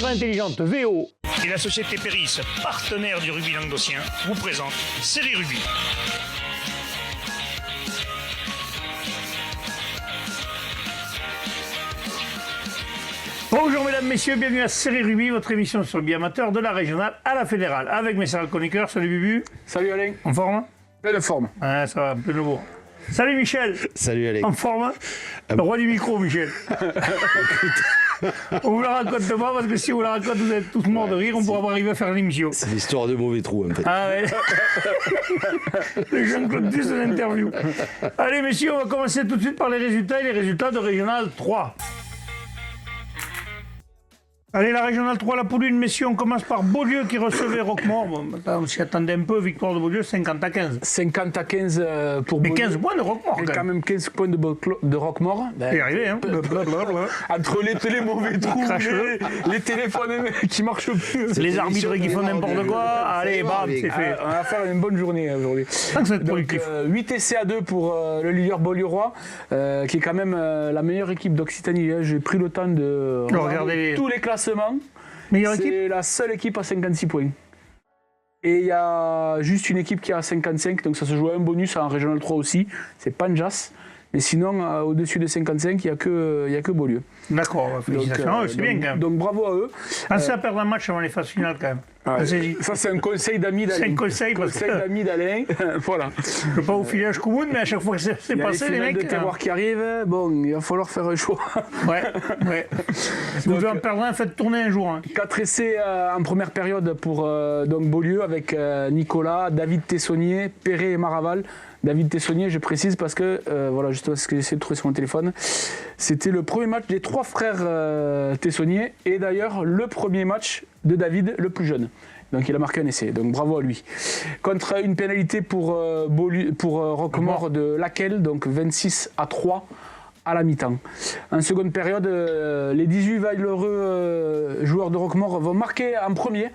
montre intelligente VO. Et la société Péris, partenaire du rugby languedocien, vous présente Série Rugby. Bonjour mesdames, messieurs, bienvenue à Série Rugby, votre émission sur le rugby amateur de la régionale à la fédérale. Avec mes salles chroniqueurs, salut Bubu. Salut Alain. En forme? Belle forme. Ouais, ça va, un peu nouveau. Salut Michel. Salut Alex. En forme? Le roi du micro, Michel. On vous la raconte pas parce que si on vous la raconte, vous êtes tous morts de rire, on pourra pas arriver à faire l'émission. C'est l'histoire de mauvais trous en fait. Ah ouais. Le Jean-Claude Duss de l'interview. Allez messieurs, on va commencer tout de suite par les résultats et les résultats de Régional 3. Allez, la Régionale 3, la poule 1, messieurs, on commence par Beaulieu qui recevait Roquemort. Bon, on s'y attendait un peu, victoire de Beaulieu, 50-15. 50-15 pour Mais Beaulieu. 15 points de Roquemort, Et quand même 15 points de Roquemort. C'est arrivé, hein. Entre les mauvais trous, Cracheux. les téléphones qui marchent plus. Les arbitres qui font n'importe quoi, allez, bam, c'est fait. On va faire une bonne journée aujourd'hui. Ça va être Donc, productif. 8 essais à 2 pour le leader Beaulieu-Roi, qui est quand même la meilleure équipe d'Occitanie. J'ai pris le temps de regarder tous les classements. Meilleure équipe? C'est la seule équipe à 56 points. Et il y a juste une équipe qui a 55, donc ça se joue à un bonus en Régional 3 aussi, c'est Panjas. Mais sinon, au-dessus de 55, il n'y a que Beaulieu. D'accord, félicitations, c'est bien quand même. Donc bravo à eux. Pensez à perdre un match avant les phases finales quand même. Ça, c'est un conseil d'amis d'Alain. C'est un conseil parce que d'amis d'Alain. Voilà. je ne veux pas vous filer un Koumoun, mais à chaque fois que c'est Il y a passé, les finales mecs. de terroir qui arrivent, bon, il va falloir faire un choix. Ouais. Si vous devez en perdre un, faites tourner un jour. Hein. 4 essais en première période pour donc Beaulieu avec Nicolas, David Tessonnier, Perret et Maraval. David Tessonnier, je précise parce que, voilà, justement, ce que j'essaie de trouver sur mon téléphone, c'était le premier match des 3 frères Tessonnier et d'ailleurs le premier match de David, le plus jeune. Donc il a marqué un essai, donc bravo à lui. Contre une pénalité pour Roquemort de Laquelle, donc 26-3 à la mi-temps. En seconde période, les 18 valeureux joueurs de Roquemort vont marquer en premier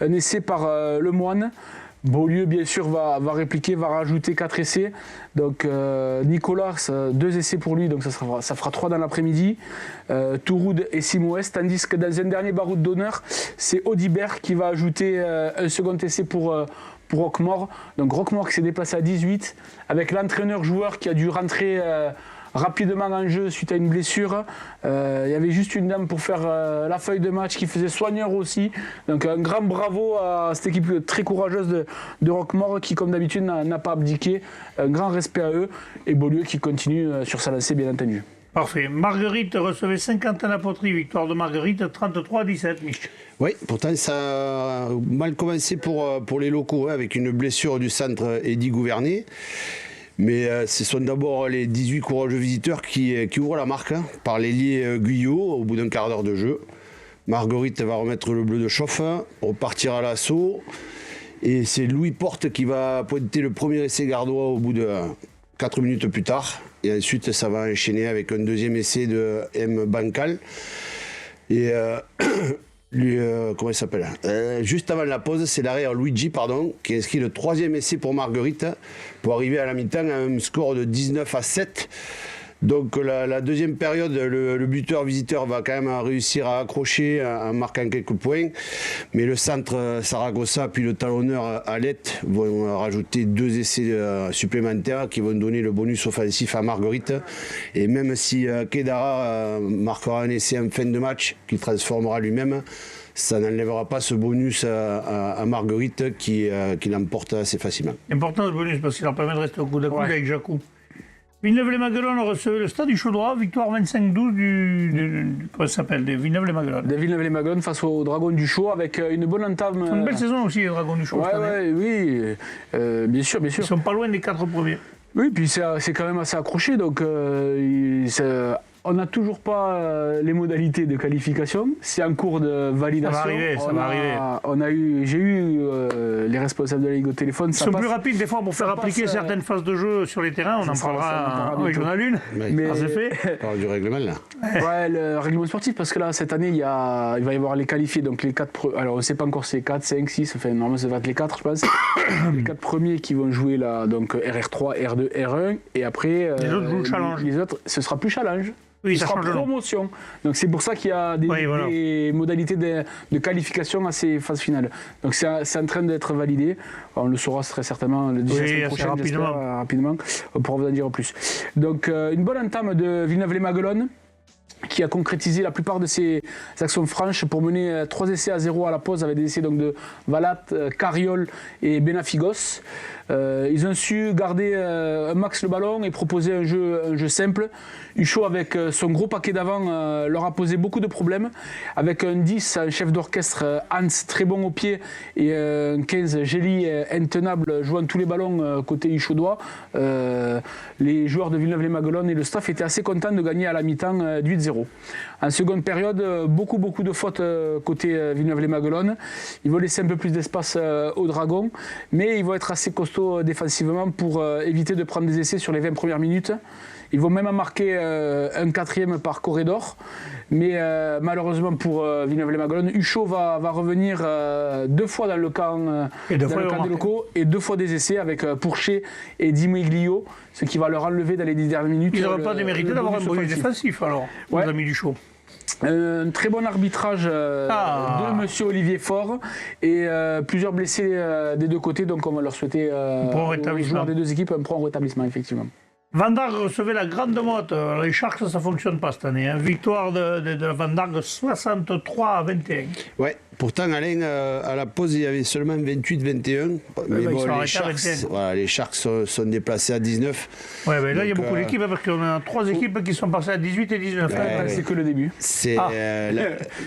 un essai par Le Moine. Beaulieu, bien sûr, va répliquer, va rajouter 4 essais. Donc Nicolas, 2 essais pour lui, donc ça fera 3 dans l'après-midi. Touroud et Simoès, tandis que dans un dernier baroud d'honneur, c'est Audibert qui va ajouter un second essai pour Roquemort. Donc Roquemort qui s'est déplacé à 18, avec l'entraîneur-joueur qui a dû rentrer rapidement en jeu suite à une blessure. Il y avait juste une dame pour faire la feuille de match qui faisait soigneur aussi. Donc un grand bravo à cette équipe très courageuse de Roquemort qui, comme d'habitude, n'a pas abdiqué. Un grand respect à eux. Et Beaulieu qui continue sur sa lancée, bien entendu. Parfait. Marguerite recevait 50 à la poterie. Victoire de Marguerite, 33-17, Mich. Oui, pourtant ça a mal commencé pour les locaux, hein, avec une blessure du centre Eddy Gouvernet. Mais ce sont d'abord les 18 courageux visiteurs qui ouvrent la marque, hein, par l'ailier Guyot au bout d'un quart d'heure de jeu. Marguerite va remettre le bleu de chauffe, repartir à l'assaut. Et c'est Louis Porte qui va pointer le premier essai gardois au bout de 4 minutes plus tard. Et ensuite, ça va enchaîner avec un deuxième essai de M. Bancal. Et comment il s'appelle juste avant la pause, c'est l'arrière Luigi qui inscrit le 3e essai pour Marguerite pour arriver à la mi-temps à un score de 19-7. Donc la deuxième période, le buteur visiteur va quand même réussir à accrocher en marquant quelques points. Mais le centre Saragossa puis le talonneur Alette vont rajouter 2 essais supplémentaires qui vont donner le bonus offensif à Marguerite. Et même si Kedara marquera un essai en fin de match qu'il transformera lui-même, ça n'enlèvera pas ce bonus à Marguerite qui l'emporte assez facilement. Important ce bonus parce qu'il leur permet de rester au coude à coude avec Jacou. Villeneuve-les-Maguelones recevait le Stade du Chaudroy, victoire 25-12 comment ça s'appelle, des Villeneuve-les-Maguelones. De Villeneuve-les-Maguelones face au Dragon du Chaud avec une bonne entame. C'est une belle saison aussi, les Dragons du Chaud. Oui, bien sûr. Ils sont pas loin des 4 premiers. Oui, puis c'est quand même assez accroché, donc on n'a toujours pas les modalités de qualification. C'est en cours de validation. Ça va arriver. J'ai eu les responsables de la Ligue au téléphone. Ils sont plus rapides des fois pour faire appliquer certaines phases de jeu sur les terrains. On en parlera en Régional 1. Mais c'est fait. On parle du règlement là. Ouais, le règlement sportif, parce que là, cette année, il va y avoir les qualifiés. Donc les 4 alors on ne sait pas encore si c'est 4, 5, 6. Enfin, normalement, ça va être les 4, je pense. Les 4 premiers qui vont jouer là, donc RR3, R2, R1. Et après. Les autres jouent le challenge. Les autres, ce sera plus challenge. Oui, il ça sera change de nom. promotion. Donc c'est pour ça qu'il y a des, Oui, voilà. des modalités de qualification à ces phases finales. Donc c'est en train d'être validé. On le saura très certainement le 10 Oui, semaine assez prochaine, rapidement. j'espère, rapidement. On pourra vous en dire plus. Donc une bonne entame de Villeneuve-les-Maguelones, qui a concrétisé la plupart de ses actions franches pour mener 3 essais à 0 à la pause, avec des essais donc, de Valat, Cariol et Benafigos. Ils ont su garder un max le ballon et proposer un jeu simple. Huchot, avec son gros paquet d'avant, leur a posé beaucoup de problèmes. Avec un 10, un chef d'orchestre Hans très bon au pied, et un 15 Gély intenable jouant tous les ballons côté Huchaudois. Les joueurs de Villeneuve-les-Maguelones et le staff étaient assez contents de gagner à la mi-temps du 8-0. En seconde période, beaucoup de fautes côté Villeneuve-les-Maguelones. Ils vont laisser un peu plus d'espace aux Dragons, mais ils vont être assez costauds défensivement pour éviter de prendre des essais sur les 20 premières minutes. Ils vont même en marquer un 4e par corridor. Mais malheureusement pour Villeneuve-les-Maguelones, Huchot va revenir 2 fois dans le camp, Et 2 fois dans le camp des marqué. locaux, et 2 fois des essais avec Pourchet et Dimiglio, ce qui va leur enlever dans les 10 dernières minutes. Ils n'auraient pas démérité d'avoir un bonus défensif, alors, Ouais. les amis du show. Un très bon arbitrage de monsieur Olivier Faure et plusieurs blessés des deux côtés, donc on va leur souhaiter Bon aux rétablissement. joueurs des deux équipes un prompt rétablissement, effectivement. Van Darg recevait la grande motte. Les Sharks, ça ne fonctionne pas cette année. Hein. Victoire de la Van Darg 63-21. Ouais, pourtant Alain, à la pause, il y avait seulement 28-21. Mais ils bon, sont les arrêtés à Sharks, 21. voilà, les Sharks sont déplacés à 19. Ouais, mais là, il y a Donc, beaucoup d'équipes hein, parce qu'on a 3 équipes qui sont passées à 18 et 19. Ouais, hein. ouais. C'est que le début. C'est Ah.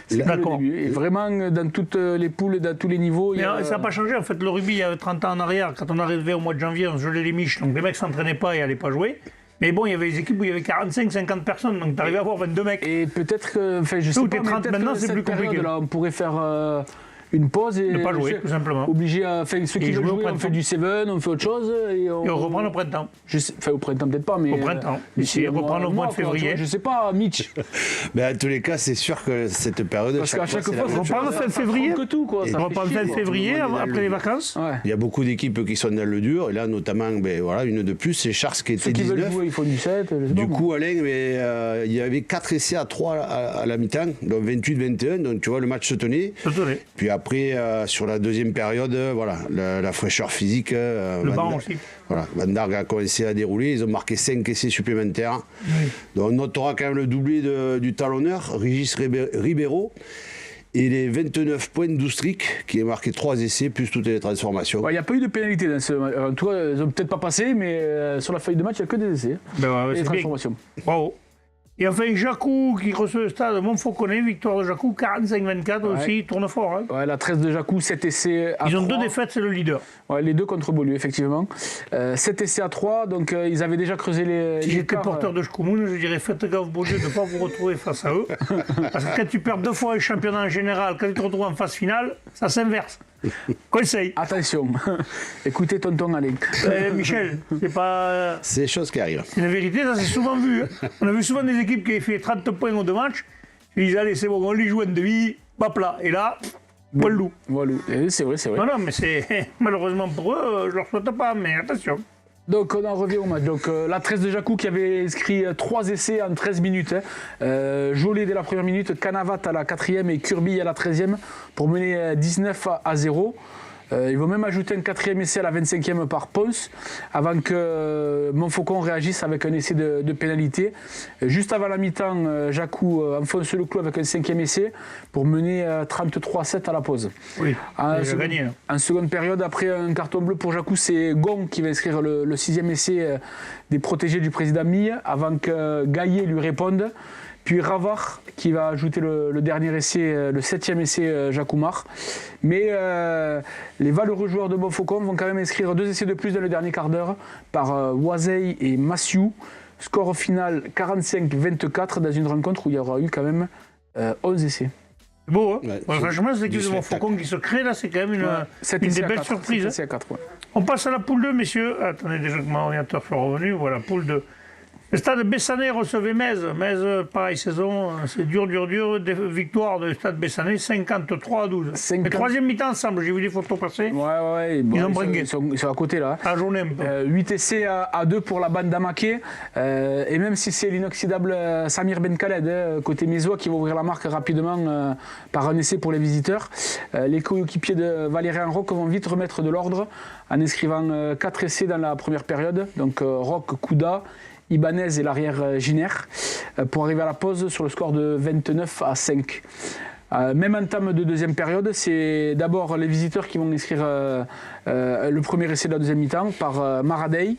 C'est que le D'accord. début. Et vraiment, dans toutes les poules, dans tous les niveaux. il y Mais a- ça n'a pas changé. En fait, le rugby, il y a 30 ans en arrière, quand on arrivait au mois de janvier, on se gelait les miches. Donc les mecs ne s'entraînaient pas et n'allaient pas jouer. Mais bon, il y avait des équipes où il y avait 45-50 personnes. Donc tu arrivais à avoir 22 mecs. Et peut-être que, enfin, je sais Tout pas, est mais 30 peut-être maintenant, que c'est cette plus compliqué. période-là, on pourrait faire une pause et Ne pas jouer, tout simplement. Obliger à, enfin, ceux qui Et veulent jouer au jouer, on printemps. fait du 7, on fait autre chose et on Et on reprend au printemps. Enfin, au printemps peut-être pas, mais Au printemps. d'ici Et un reprendre au mois de quoi, février. tu vois, je sais pas, Mitch. Ben, en tous les cas, c'est sûr que cette période, Parce qu'à chaque c'est fois, la ça même reprend chose. le 7 février. que tout quoi. Et ça On fait reprend le chier, 7 quoi. février, Tout le monde est après les dans vacances. Ouais. Il y a beaucoup d'équipes qui sont dans le dur, et là notamment, ben, voilà, une de plus, c'est Sharks qui était Ceux qui veulent 19. jouer, il faut du 7. je sais Du pas, coup, Alain, mais, il y avait 4 essais à 3 à la mi-temps, donc 28-21, donc tu vois, le match se tenait. Désolé. Puis après, sur la deuxième période, voilà, la fraîcheur physique. Le banc aussi. Voilà, Van Darg a commencé à dérouler, ils ont marqué 5 essais supplémentaires. Donc on notera quand même le doublé du talonneur, Régis Ribeiro, et les 29 points d'Oustric, qui a marqué 3 essais, plus toutes les transformations. Il n'y a pas eu de pénalité dans ce match. En tout cas, ils n'ont peut-être pas passé, mais sur la feuille de match, il n'y a que des essais. Ben ouais, Et des c'est bien. transformations. Bravo. Et enfin, Jacou qui reçoit le stade Montfauconnet, victoire de Jacou, 45-24 aussi, il tourne fort. Hein. Ouais, la 13 de Jacou, 7 essais à Ils ont 3. 2 défaites, c'est le leader. Ouais, les deux contre Beaulieu, effectivement. 7 essais à 3, donc ils avaient déjà creusé les. Si j'étais l'écart, porteur de Schkoumoun, je dirais faites gaffe, Beaulieu, de ne pas vous retrouver face à eux. Parce que quand tu perds 2 fois le championnat en général, quand tu te retrouves en phase finale, ça s'inverse. Conseil. Attention, écoutez tonton Alain. Michel, c'est pas. C'est des choses qui arrivent. C'est la vérité, ça c'est souvent vu. Hein. On a vu souvent des équipes qui avaient fait 30 points en 2 matchs. Ils disent allez, c'est bon, on les joue en demi, hop là. Et là, poil loup. Voilà, et c'est vrai, c'est vrai. Non, non, mais c'est malheureusement pour eux, je leur souhaite pas, mais attention. Donc on en revient au match. Donc la 13 de Jacou qui avait inscrit 3 essais en 13 minutes. Jolet dès la première minute, Canavat à la 4e et Kirby à la 13e pour mener 19-0. Ils vont même ajouter un 4e essai à la 25e par Ponce avant que Montfaucon réagisse avec un essai de pénalité. Juste avant la mi-temps, Jacou enfonce le clou avec un 5e essai pour mener 33-7 à la pause. Oui, En il a seconde- gagné. Hein. En seconde période, après un carton bleu pour Jacou, c'est Gong qui va inscrire le 6e essai des protégés du président Mille avant que Gaillet lui réponde. Puis Ravard qui va ajouter le dernier essai, le 7e essai Jacoumar. Mais les valeureux joueurs de Montfaucon vont quand même inscrire 2 essais de plus dans le dernier quart d'heure par Oisey et Massiou. Score au final 45-24 dans une rencontre où il y aura eu quand même 11 essais. C'est beau, hein. Ouais, Bon, franchement, cette équipe du de Montfaucon qui se crée là, c'est quand même Sept une essais des à belles 4, surprises. sept Hein. essais à 4, ouais. On passe à la poule 2, messieurs. Attendez, déjà que mon ordinateur soit revenu. Voilà, poule 2. Le stade Bessanet recevait Metz. Metz, pareil, saison, c'est dur. Victoire du stade Bessanet, 53-12. Le troisième mi-temps ensemble, j'ai vu des photos passer. Ouais. Ils ont bringué. Ils sont à côté là. À journée un peu. 8 essais à 2 pour la bande d'Amaké. Et même si c'est l'inoxydable Samir Ben Khaled, côté mésois, qui va ouvrir la marque rapidement par un essai pour les visiteurs, les coéquipiers de Valérien Roch vont vite remettre de l'ordre en inscrivant 4 essais dans la première période. Donc Roch, Kouda, Ibanez et l'arrière Giner, pour arriver à la pause sur le score de 29-5. Même entame de deuxième période, c'est d'abord les visiteurs qui vont inscrire le premier essai de la deuxième mi-temps par Maradei.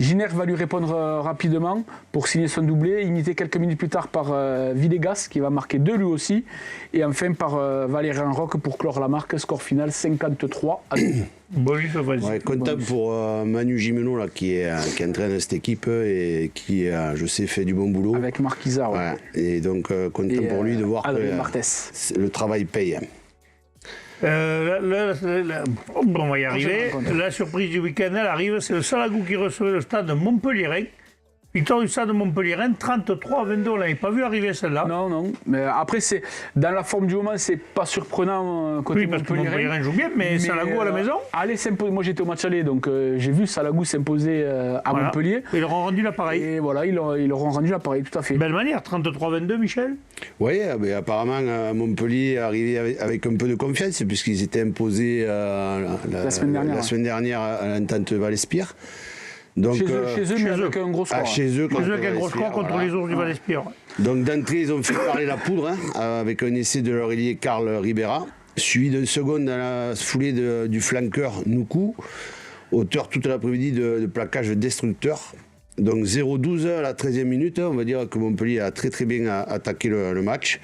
Giner va lui répondre rapidement pour signer son doublé, imité quelques minutes plus tard par Villegas qui va marquer 2 lui aussi, et enfin par Valérien Roch pour clore la marque, score final 53-12. Content pour Manu Gimeno là, qui entraîne cette équipe et qui, je sais, fait du bon boulot. Avec Marquisa. Ouais. Et donc content pour lui de voir que le travail paye. On va y arriver. La surprise du week-end, elle arrive. C'est le Salagou qui recevait le stade de Montpellier. Victoire du stade de Montpellier, 33-22. On ne l'avait pas vu arriver celle-là. Non. Mais après, dans la forme du moment, c'est pas surprenant côté Montpellier. Oui, parce que Montpellier joue bien, mais Salagou à la maison. Allez s'imposer. Moi, j'étais au match aller, donc j'ai vu Salagou s'imposer à Montpellier. Ils leur ont rendu l'appareil. Et voilà, ils leur ont rendu l'appareil, tout à fait. Belle manière, 33-22, Michel. Oui, apparemment, Montpellier est arrivé avec un peu de confiance, puisqu'ils étaient imposés la semaine dernière à l'entente Val-Espire. Donc, chez eux, mais avec un gros score. Chez eux, avec un gros score contre les ours du Val-Espire. Donc d'entrée, ils ont fait parler la poudre avec un essai de leur ailier Carl Ribera, suivi d'une seconde dans la foulée du flanqueur Noukou, auteur toute l'après-midi de plaquage destructeur. Donc 0-12 à la 13e minute, on va dire que Montpellier a très bien attaqué le match.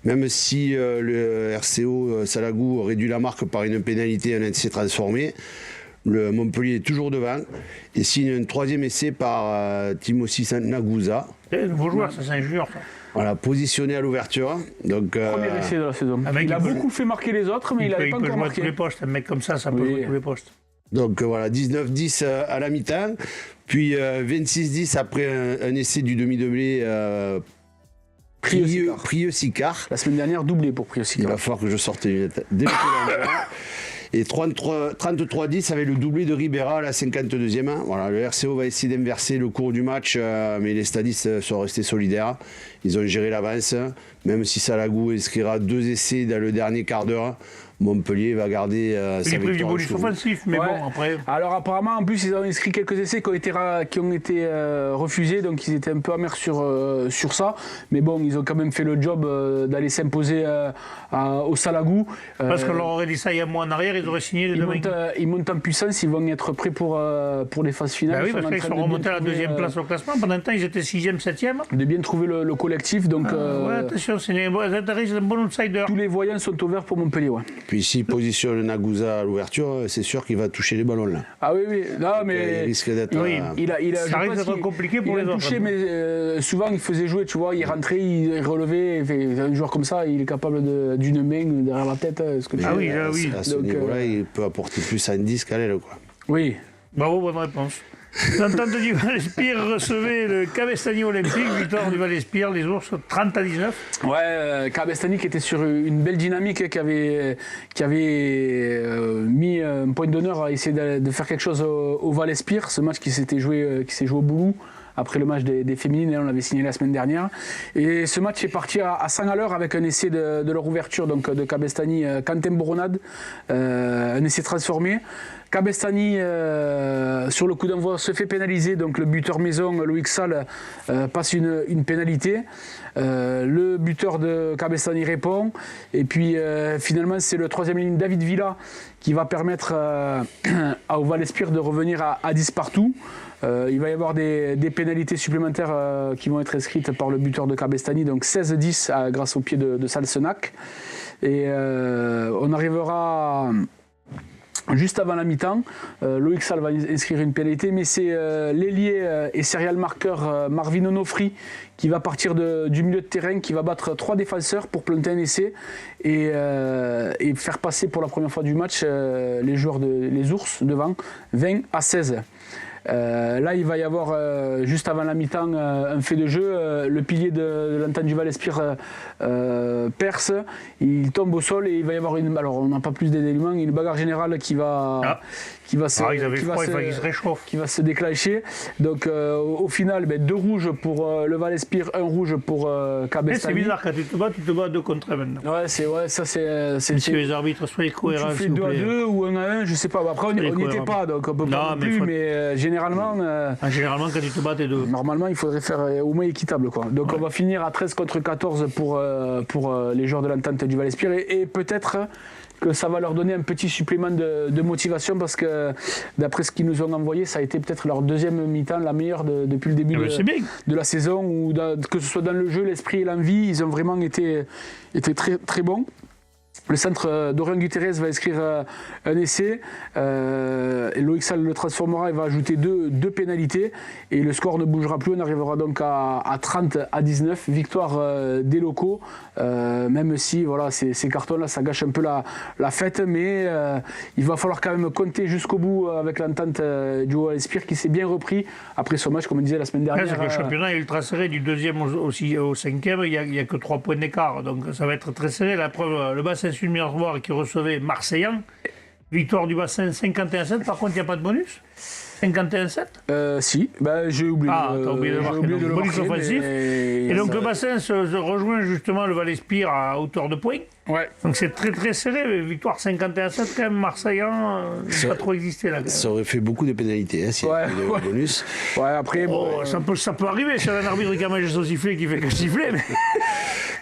Même si le RCO Salagou réduit la marque par une pénalité, un essai transformé, le Montpellier est toujours devant et signe un troisième essai par Timothy Nagusa. C'est un nouveau joueur, ça c'est un junior. Voilà, positionné à l'ouverture. Donc, premier essai de la saison. Il a beaucoup fait marquer les autres, mais il n'avait pas encore marqué. Il peut jouer à tous les postes, un mec comme ça peut jouer à tous les postes. Donc voilà, 19-10 à la mi-temps, puis 26-10 après un essai du demi-doublé Prieux-Sicard. La semaine dernière, doublé pour Prieux-Sicard. Il va falloir que je sorte les lunettes. Et 33-10 avec le doublé de Ribera à la 52e. Voilà, le RCO va essayer d'inverser le cours du match, mais les stadistes sont restés solidaires. Ils ont géré l'avance, même si Salagou inscrira 2 essais dans le dernier quart d'heure. Montpellier va garder sa victoire. Du bonus offensif, mais bon, après... Alors apparemment, en plus, ils ont inscrit quelques essais qui ont été refusés, donc ils étaient un peu amers sur ça. Mais bon, ils ont quand même fait le job d'aller s'imposer au Salagou. Parce qu'on leur aurait dit ça il y a un mois en arrière, ils auraient signé les deux mecs. Ils montent en puissance, ils vont être prêts pour les phases finales. Oui, parce qu'ils sont remontés à la 2e place au classement. Pendant un temps, ils étaient 6e, 7e. De bien trouver le collectif. Donc, attention, c'est un bon outsider. Tous les voyants sont ouverts pour Montpellier. Ouais. Puis s'il positionne Nagusa à l'ouverture, c'est sûr qu'il va toucher les ballons là. Ah oui. Non, mais il risque d'être. Ça risque d'être compliqué pour les autres. Touché, mais souvent il faisait jouer, tu vois, il rentrait, il relevait. Un joueur comme ça, il est capable d'une main derrière la tête. À ce niveau-là, il peut apporter plus à 10 qu'à l'aile, quoi. Oui. Bravo, bonne réponse. L'entente du Val-Espire recevait le Cabestany Olympique, victoire du Val-Espire, les ours 30-19. Ouais, Cabestany qui était sur une belle dynamique, qui avait mis un point d'honneur à essayer de faire quelque chose au Val-Espire, ce match qui s'est joué au Boulou. Après le match des féminines, on l'avait signé la semaine dernière. Et ce match est parti à 100 à l'heure avec un essai de leur ouverture, donc de Cabestany, Quentin Boronade, un essai transformé. Cabestany, sur le coup d'envoi, se fait pénaliser, donc le buteur maison, Loïc Salle, passe une pénalité. Le buteur de Cabestany répond. Et puis finalement, c'est le troisième ligne, David Villa, qui va permettre au Val-Espire de revenir à 10 partout. Il va y avoir des pénalités supplémentaires qui vont être inscrites par le buteur de Cabestany, donc 16-10 grâce au pied de Salsenac. Et on arrivera juste avant la mi-temps. Loïc Salle va inscrire une pénalité, mais c'est l'ailier et serial marqueur Marvin Onofri qui va partir du milieu de terrain, qui va battre 3 défenseurs pour planter un essai et faire passer pour la première fois du match les joueurs les ours devant 20-16. Là, il va y avoir, juste avant la mi-temps, un fait de jeu. Le pilier de l'Entente du Val-Espire perce, il tombe au sol et il va y avoir alors on n'a pas plus d'éléments, une bagarre générale qui va se déclencher. Donc au final, 2 rouges pour le Val-Espire, 1 rouge pour Cabestany. C'est bizarre, quand tu te bats 2 contre 1 maintenant. Ouais, ça c'est. Monsieur les arbitres, soyez cohérents. Tu fais 2 à 2 ou 1 à 1, je sais pas. Après, on n'y était pas, donc on peut pas non plus, mais généralement. Généralement, quand tu te bats, t'es 2. Normalement, il faudrait faire au moins équitable, quoi. Donc on va finir à 13 contre 14 pour les joueurs de l'Entente du Val-Espire et peut-être que ça va leur donner un petit supplément de motivation parce que d'après ce qu'ils nous ont envoyé, ça a été peut-être leur deuxième mi-temps la meilleure depuis le début de la saison, ou que ce soit dans le jeu, l'esprit et l'envie, ils ont vraiment été très, très bons. Le centre d'Orient Guterres va inscrire un essai. Loïc Sall le transformera et va ajouter deux pénalités. Et le score ne bougera plus. On arrivera donc à 30-19. Victoire des locaux. Même si voilà, ces cartons-là, ça gâche un peu la fête. Mais il va falloir quand même compter jusqu'au bout avec l'entente du Val-Espire qui s'est bien repris après son match, comme on disait la semaine dernière. Le championnat est ultra serré. Du 2e au 5e, il n'y a que 3 points d'écart. Donc ça va être très serré. La preuve, le bassin Sud-Mirepoix qui recevait Marseillan. Victoire du bassin 51-7. Par contre, il n'y a pas de bonus 51-7 Si, j'ai oublié. T'as oublié de marquer. Donc, bonus offensif. Et donc le bassin se rejoint justement le Val-Espire à hauteur de points. Ouais. Donc c'est très très serré. Victoire 51-7 quand même. Marseillan n'a pas trop existé là. Ça aurait fait beaucoup de pénalités s'il y avait eu de bonus. Ouais, après, ça peut arriver. C'est un arbitre qui a mangé son sifflet qui fait que siffler.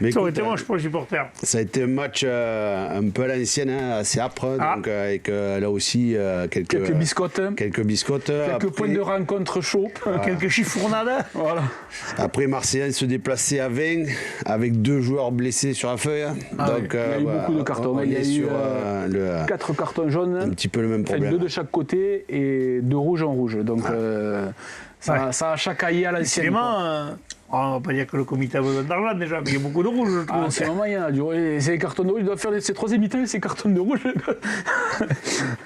Mais ça aurait été moche pour les supporters. Ça a été un match un peu à l'ancienne, assez âpre, donc avec là aussi quelques biscottes. Quelques points de rencontre chauds. Quelques chiffonnades. Voilà. Après, Marseillan se déplaçait à 20 avec 2 joueurs blessés sur la feuille. Donc, il y a eu beaucoup de cartons. Il y a eu 4 cartons jaunes. Un petit peu le même problème. 2 de chaque côté et 2 rouges en rouge. Donc ça a chacaillé à l'ancienne. On va pas dire que le comité a besoin d'argent déjà, mais il y a beaucoup de rouge, je trouve. En ce moment, il y en a. Ces cartons de rouge, ils doivent faire ces 3e mi-temps et ces cartons de rouge.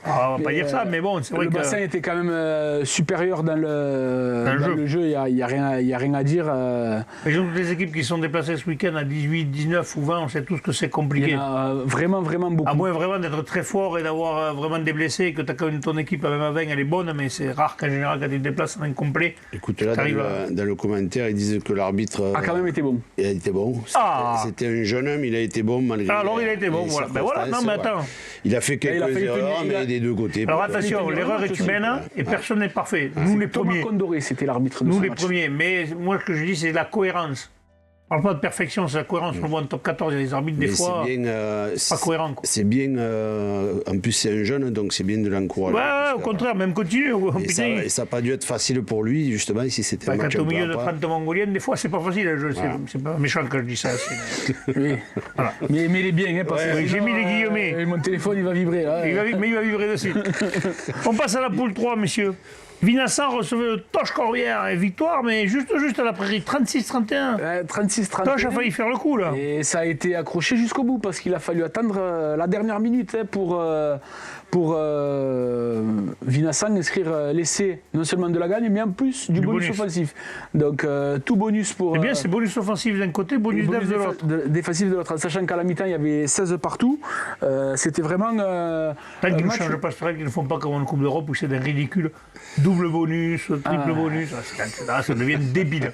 On va pas dire ça, mais bon, c'est vrai que. Le bassin était quand même supérieur dans le jeu, il n'y a rien à dire. Mais toutes les équipes qui sont déplacées ce week-end à 18, 19 ou 20, on sait tous que c'est compliqué. Il y en a vraiment, vraiment beaucoup. À moins vraiment d'être très fort et d'avoir vraiment des blessés et que ton équipe, même à 20, elle est bonne, mais c'est rare qu'en général, quand tu te déplaces en incomplet. Écoute, là, dans le commentaire, ils disent que l'arbitre a quand même été bon. Il a été bon. C'était un jeune homme, il a été bon malgré. Alors il a été bon, voilà. Ben voilà, non mais attends. Il a fait quelques erreurs, mais des deux côtés. Alors attention, l'erreur est humaine et personne n'est parfait. Nous les premiers. Thomas Condoré, c'était l'arbitre de Nous les premiers, mais moi ce que je dis c'est la cohérence. On ne parle pas de perfection, c'est la cohérence. On le voit en top 14, il y a des arbitres des fois pas cohérents. C'est bien, en plus c'est un jeune, donc c'est bien de l'encourager. Ouais, au contraire, même continue. Et ça n'a pas dû être facile pour lui, justement, si c'était un match quand au milieu de 30 Mongoliennes, des fois c'est pas facile. C'est pas méchant quand je dis ça. Oui. Voilà. Mais il est bien, parce que j'ai mis les guillemets. Mon téléphone il va vibrer. Là. Mais il va vibrer dessus. On passe à la poule 3, messieurs. Vinassan recevait le Toch Corbière et victoire, mais juste à la prairie, 36-31. 36-31. Toch a failli faire le coup, là. Et ça a été accroché jusqu'au bout, parce qu'il a fallu attendre la dernière minute pour Vinassan inscrire l'essai, non seulement de la gagne, mais en plus du bonus offensif. Donc tout bonus pour... Eh bien, c'est bonus offensif d'un côté, bonus défensif de l'autre. En sachant qu'à la mi-temps, il y avait 16 partout. C'était vraiment... Tant qu'ils ne changent pas, c'est vrai qu'ils ne font pas comme en Coupe d'Europe, où c'est d'un ridicule. Double bonus, triple bonus, ça devient débile.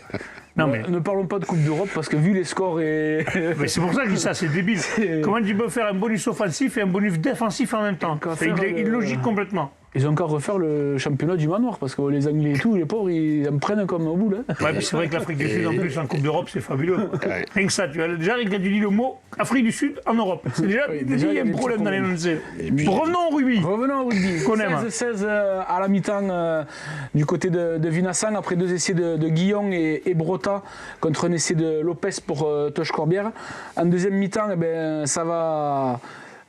Non, mais... Ne parlons pas de Coupe d'Europe parce que vu les scores et... Mais c'est pour ça que je dis ça, c'est débile. Comment tu peux faire un bonus offensif et un bonus défensif en même temps? C'est illogique complètement. Ils ont encore refaire le championnat du manoir parce que les Anglais et tout, les pauvres, ils en prennent comme au bout. Là. Ouais, puis c'est vrai que l'Afrique du Sud, en plus, en Coupe d'Europe, c'est fabuleux. Rien que ça, tu vois. Déjà, quand tu dis le mot Afrique du Sud en Europe, c'est déjà, il y a un problème dans l'énoncé. Revenons au rugby. 16-16 à la mi-temps du côté de Vinassan, après 2 essais de Guillon et Brota contre un essai de Lopez pour Toch Corbière. En deuxième mi-temps, ça va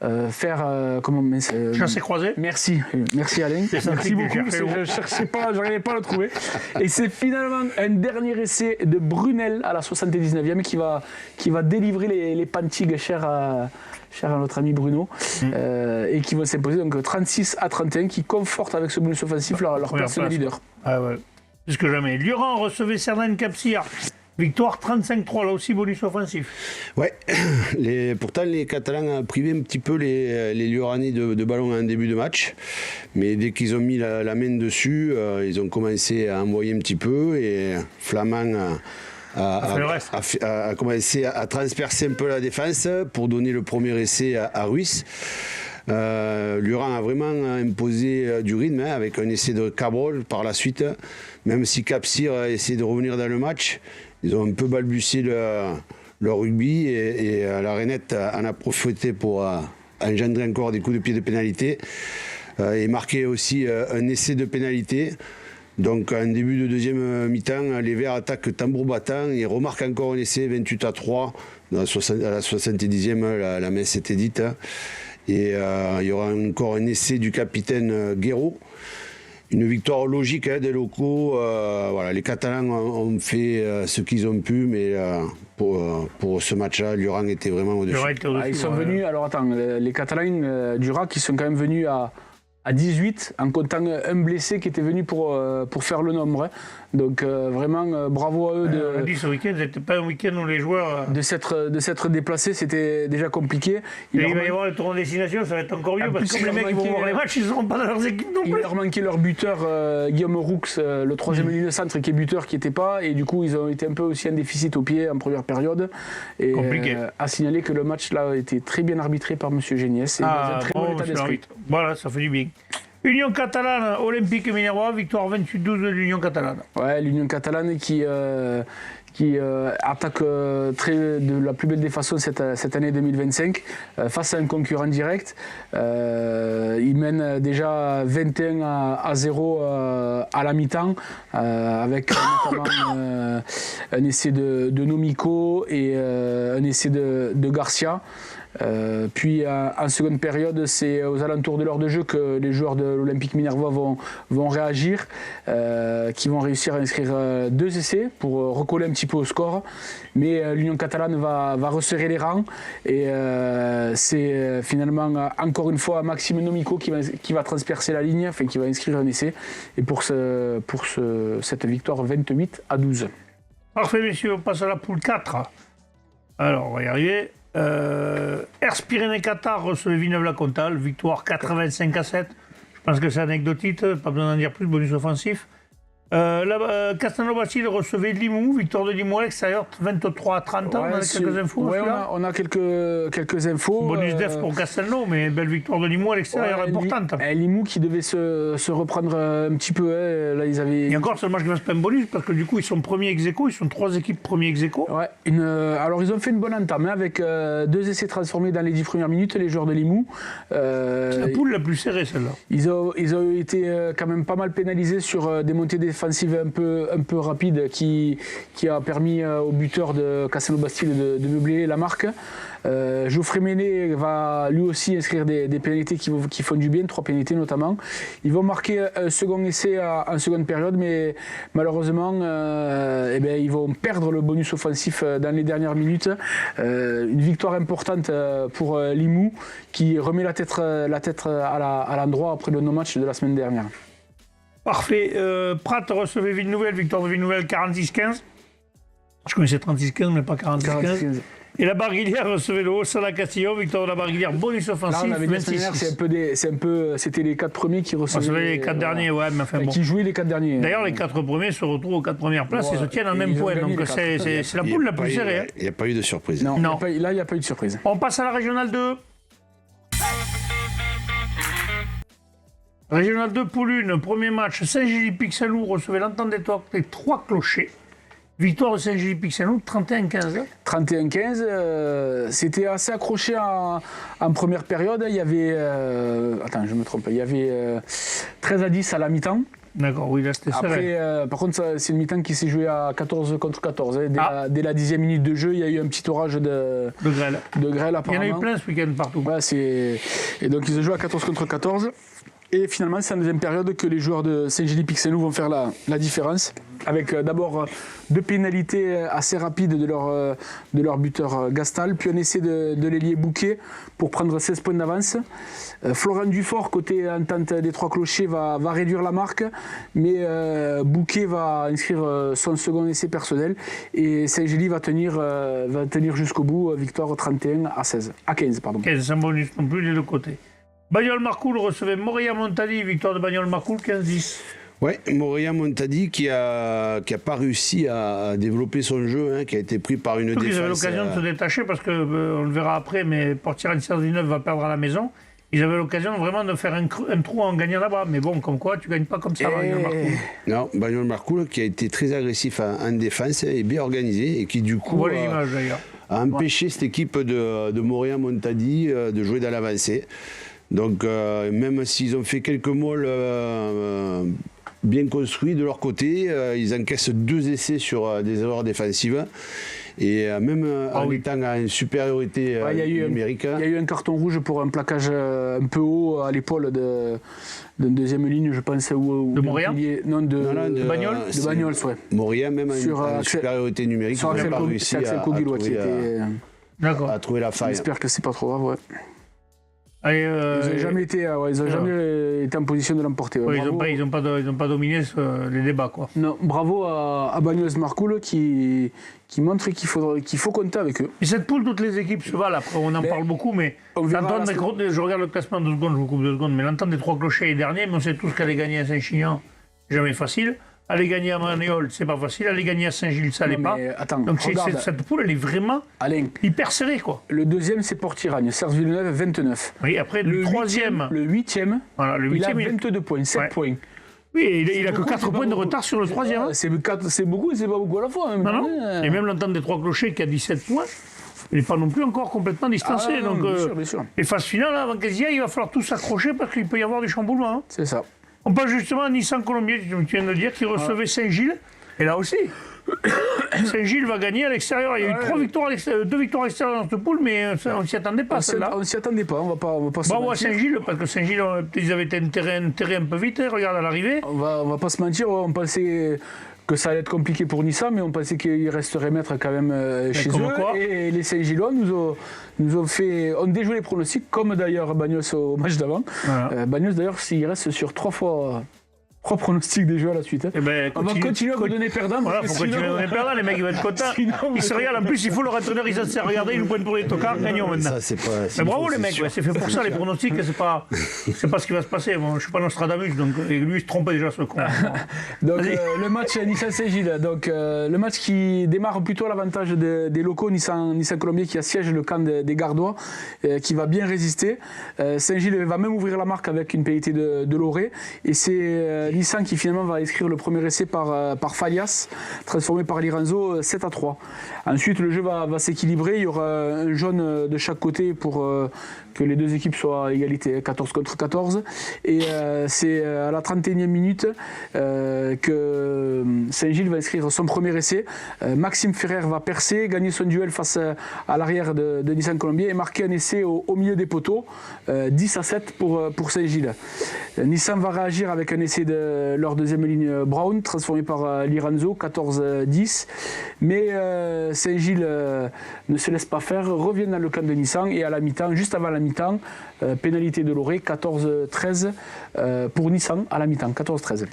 Chassé croisé. Merci Alain. Merci beaucoup. Je ne cherchais pas, je n'arrivais pas à le trouver. Et c'est finalement un dernier essai de Brunel à la 79e qui va délivrer les pantigues chers à notre ami Bruno et qui vont s'imposer donc 36-31 qui confortent avec ce bonus offensif leur place de leader. Ah ouais, plus que jamais. Lioran recevait Cerdan Capcir. Victoire 35-3, là aussi bonus offensif. Ouais, pourtant les Catalans ont privé un petit peu les Lioranais de ballon en début de match, mais dès qu'ils ont mis la main dessus, ils ont commencé à envoyer un petit peu et Flamand a commencé à transpercer un peu la défense pour donner le premier essai à Ruiz. Lioran a vraiment imposé du rythme avec un essai de Cabrol par la suite, même si Capcir a essayé de revenir dans le match. Ils ont un peu balbutié le rugby et la Rainette en a profité pour engendrer encore des coups de pied de pénalité et marquer aussi un essai de pénalité. Donc en début de deuxième mi-temps, les Verts attaquent tambour battant et remarquent encore un essai 28-3 à la 70e, la messe était dite. Et il y aura encore un essai du capitaine Guéraud. Une victoire logique des locaux. Voilà, les Catalans ont fait ce qu'ils ont pu, mais pour ce match-là, Lioran était vraiment au-dessus. Ils sont venus, alors attends, les Catalans du RAC, ils sont quand même venus à 18 en comptant un blessé qui était venu pour faire le nombre. Hein. Donc vraiment bravo à eux. On a dit ce week-end, c'était pas un week-end où les joueurs... De s'être déplacés, c'était déjà compliqué. Il va y avoir le tournoi de destination, ça va être encore mieux, parce que comme les mecs vont voir les matchs, ils ne seront pas dans leurs équipes non plus. Il leur manquait leur buteur, Guillaume Roux, le troisième ligne de centre qui est buteur, qui n'était pas, et du coup ils ont été un peu aussi en déficit au pied en première période. Et compliqué. À signaler que le match là a été très bien arbitré par M. Géniès, et dans un très bon état d'esprit. Voilà, ça fait du bien. Union catalane, Olympique Minervois, victoire 28-12 de l'Union catalane. Ouais, l'Union catalane qui attaque de la plus belle des façons cette année 2025 face à un concurrent direct. Il mène déjà 21-0 à la mi-temps avec notamment un essai de Nomico et un essai de Garcia. Puis en seconde période, c'est aux alentours de l'heure de jeu que les joueurs de l'Olympique Minervois vont réagir, qui vont réussir à inscrire 2 essais pour recoller un petit peu au score. Mais l'Union catalane va resserrer les rangs et c'est finalement encore une fois Maxime Nomico qui va transpercer la ligne, enfin qui va inscrire un essai. Et pour cette victoire 28-12. Parfait messieurs, on passe à la poule 4. Alors on va y arriver. Ers Pyrénées-Qatar recevait Villeneuve-la-Comtale, victoire 85-7. Je pense que c'est anecdotique, pas besoin d'en dire plus, bonus offensif. Castelnau-Bastille recevait Limoux, victoire de Limoux à l'extérieur, 23-30. Ouais, on a quelques infos. Ouais, on a quelques infos. Bonus def pour Castelnau, mais belle victoire de Limoux à l'extérieur, importante. Limoux qui devait se reprendre un petit peu. Là, ils avaient... Et encore, seulement je ne pas un bonus, parce que du coup, ils sont premiers ex-aequo, ils sont 3 équipes premiers ex-aequo. Ouais, alors, ils ont fait une bonne entame avec 2 essais transformés dans les 10 premières minutes, les joueurs de Limoux. C'est la poule la plus serrée, celle-là. Ils ont été quand même pas mal pénalisés sur des montées défensives un peu rapide qui a permis au buteur de Castelnau-Bastille de meubler la marque. Geoffrey Méné va lui aussi inscrire des pénalités qui font du bien, 3 pénalités notamment. Ils vont marquer un second essai en seconde période, mais malheureusement ils vont perdre le bonus offensif dans les dernières minutes. Une victoire importante pour Limoux qui remet la tête à l'endroit après le no-match de la semaine dernière. Parfait. Prat recevait Ville-Nouvelle, victoire de Ville-Nouvelle 46-15. Je connaissais 36-15, mais pas 46-15. Et la Barguilière recevait le Haut-Saint-Castillon, victoire de la Barguilière, bonus offensif. Là, on avait 26-6. C'était les 4 premiers qui recevaient. Les 4 derniers, ouais, mais enfin bon. Qui jouaient les 4 derniers. D'ailleurs, les 4 premiers se retrouvent aux 4 premières places et se tiennent en même point. Donc c'est la poule la plus serrée. Il n'y a pas eu de surprise. Non. Là, il n'y a pas eu de surprise. On passe à la Régionale 2. Régional 2, poule 1, premier match, Saint-Gilles-Pixelou recevait l'Entente des 3 clochers. Victoire de Saint-Gilles-Pixelou, 31-15. 31-15, c'était assez accroché en première période. Il y avait, attends, je me trompe, il y avait 13-10 à la mi-temps. D'accord, oui, là c'était serré. Après, par contre, c'est une mi-temps qui s'est jouée à 14 contre 14. Hein. Dès la 10e minute de jeu, il y a eu un petit orage de grêle apparemment. Il y en a eu plein ce week-end partout. Ouais, et donc ils ont joué à 14 contre 14. Et finalement, c'est en deuxième période que les joueurs de Saint-Gilles-Pixénou vont faire la différence. Avec d'abord 2 pénalités assez rapides de leur buteur Gastal, puis un essai de l'ailier Bouquet pour prendre 16 points d'avance. Florent Dufort, côté entente des 3 clochers, va réduire la marque, mais Bouquet va inscrire son second essai personnel et Saint-Gilles va tenir jusqu'au bout, victoire 15. 15, sans bonus non plus des deux côtés. Bagnols-Marcoul recevait Montadi, victoire de Bagnols-Marcoul 15-10. Oui, Montadi qui a pas réussi à développer son jeu, hein, qui a été pris par une défense. Ils avaient l'occasion de se détacher parce que, on le verra après, mais Portiran 19 va perdre à la maison. Ils avaient l'occasion vraiment de faire un trou en gagnant là-bas. Mais bon, comme quoi, tu ne gagnes pas comme ça, Bagnols-Marcoul. Non, Bagnols-Marcoul qui a été très agressif en défense et bien organisé et qui du coup a empêché cette équipe de Montadi de jouer dans l'avancée. Donc même s'ils ont fait quelques mauls bien construits de leur côté, ils encaissent 2 essais sur des erreurs défensives. Et même en étant à une supériorité numérique. Il y a eu un carton rouge pour un plaquage un peu haut à l'épaule d'une deuxième ligne, je pense. De Montréal ? Non, de Bagnols ? De Bagnols, oui. Montréal, même en supériorité numérique, n'a pas réussi à trouver la faille. J'espère que c'est pas trop grave, ouais. Allez, ils n'ont jamais été en position de l'emporter. Ouais, ils n'ont pas dominé les débats, quoi. Non, bravo à Bagnols-Marcoul qui montre qu'il faut compter avec eux. Et cette poule, toutes les équipes se valent. Après, on en parle beaucoup, mais je regarde le classement 2 secondes, je vous coupe 2 secondes, mais l'entente des 3 clochers est dernier, mais on sait tous qu'aller gagner à Saint-Chinian, jamais facile. Aller gagner à Maniol, c'est pas facile. Aller gagner à Saint-Gilles, ça l'est pas. Attends, donc cette poule, elle est vraiment hyper serrée, quoi. Le deuxième, c'est Port-Iragne, Serre-Villeneuve, 29. Oui, après, le troisième. Le huitième, il a 22 points, 7 points. Oui, il a que 4 points de retard sur le troisième. C'est beaucoup et c'est pas beaucoup à la fois. Non. Et même l'entente des 3 clochers qui a 17 points, il n'est pas non plus encore complètement distancé. Bien sûr. Les phases finales, avant qu'elles y aillent, il va falloir tout s'accrocher parce qu'il peut y avoir du chamboulement. Hein. C'est ça. On passe justement à Nissan-Colombier, tu viens de le dire, qui recevait Saint-Gilles. Et là aussi, Saint-Gilles va gagner à l'extérieur. Il y a eu 2 victoires à l'extérieur dans cette poule, mais on ne s'y attendait pas, celle-là. On ne s'y attendait pas, on va pas se mentir. Saint-Gilles, parce que Saint-Gilles, ils avaient été un terrain un peu vite, regarde à l'arrivée. On va pas se mentir, on pensait que ça allait être compliqué pour Nissan, mais on pensait qu'il resterait maître quand même chez eux. Quoi. Et les Saint-Gillois nous ont déjoué les pronostics, comme d'ailleurs Bagnols au match d'avant. Voilà. Bagnols d'ailleurs, s'il reste sur 3 pronostics des jeux à la suite. Eh ben, on va continuer à vous donner perdant. Voilà, il faut continuer à donner perdant, les mecs ils vont être contents. Ils se regardent, en plus il faut leur entraîneur, ils se regardent, ils nous prennent pour les tocards, gagnons maintenant. Mais bravo les mecs, c'est fait pour ça les pronostics, c'est pas ce qui va se passer. Bon, je suis pas Nostradamus, donc lui il se trompait déjà ce con. Donc le match Nissan-Saint-Gilles, donc le match qui démarre plutôt à l'avantage des locaux, Nissan-Colombier qui assiège le camp des Gardois, qui va bien résister. Saint-Gilles va même ouvrir la marque avec une pénalité de Loré, et c'est Nissan qui finalement va inscrire le premier essai par Falias, transformé par Liranzo 7-3. Ensuite le jeu va s'équilibrer, il y aura un jaune de chaque côté pour que les 2 équipes soient à égalité, 14 contre 14. Et c'est à la 31e minute que Saint-Gilles va inscrire son premier essai. Maxime Ferrer va percer, gagner son duel face à l'arrière de Nissan-Colombier et marquer un essai au milieu des poteaux, 10-7 pour Saint-Gilles. Nissan va réagir avec un essai de leur deuxième ligne Brown, transformé par Liranzo, 14-10. Mais Saint-Gilles ne se laisse pas faire, revient dans le camp de Nissan et à la mi-temps, juste avant la mi-temps, pénalité de Loré, 14-13 pour Nissan à la mi-temps, 14-13.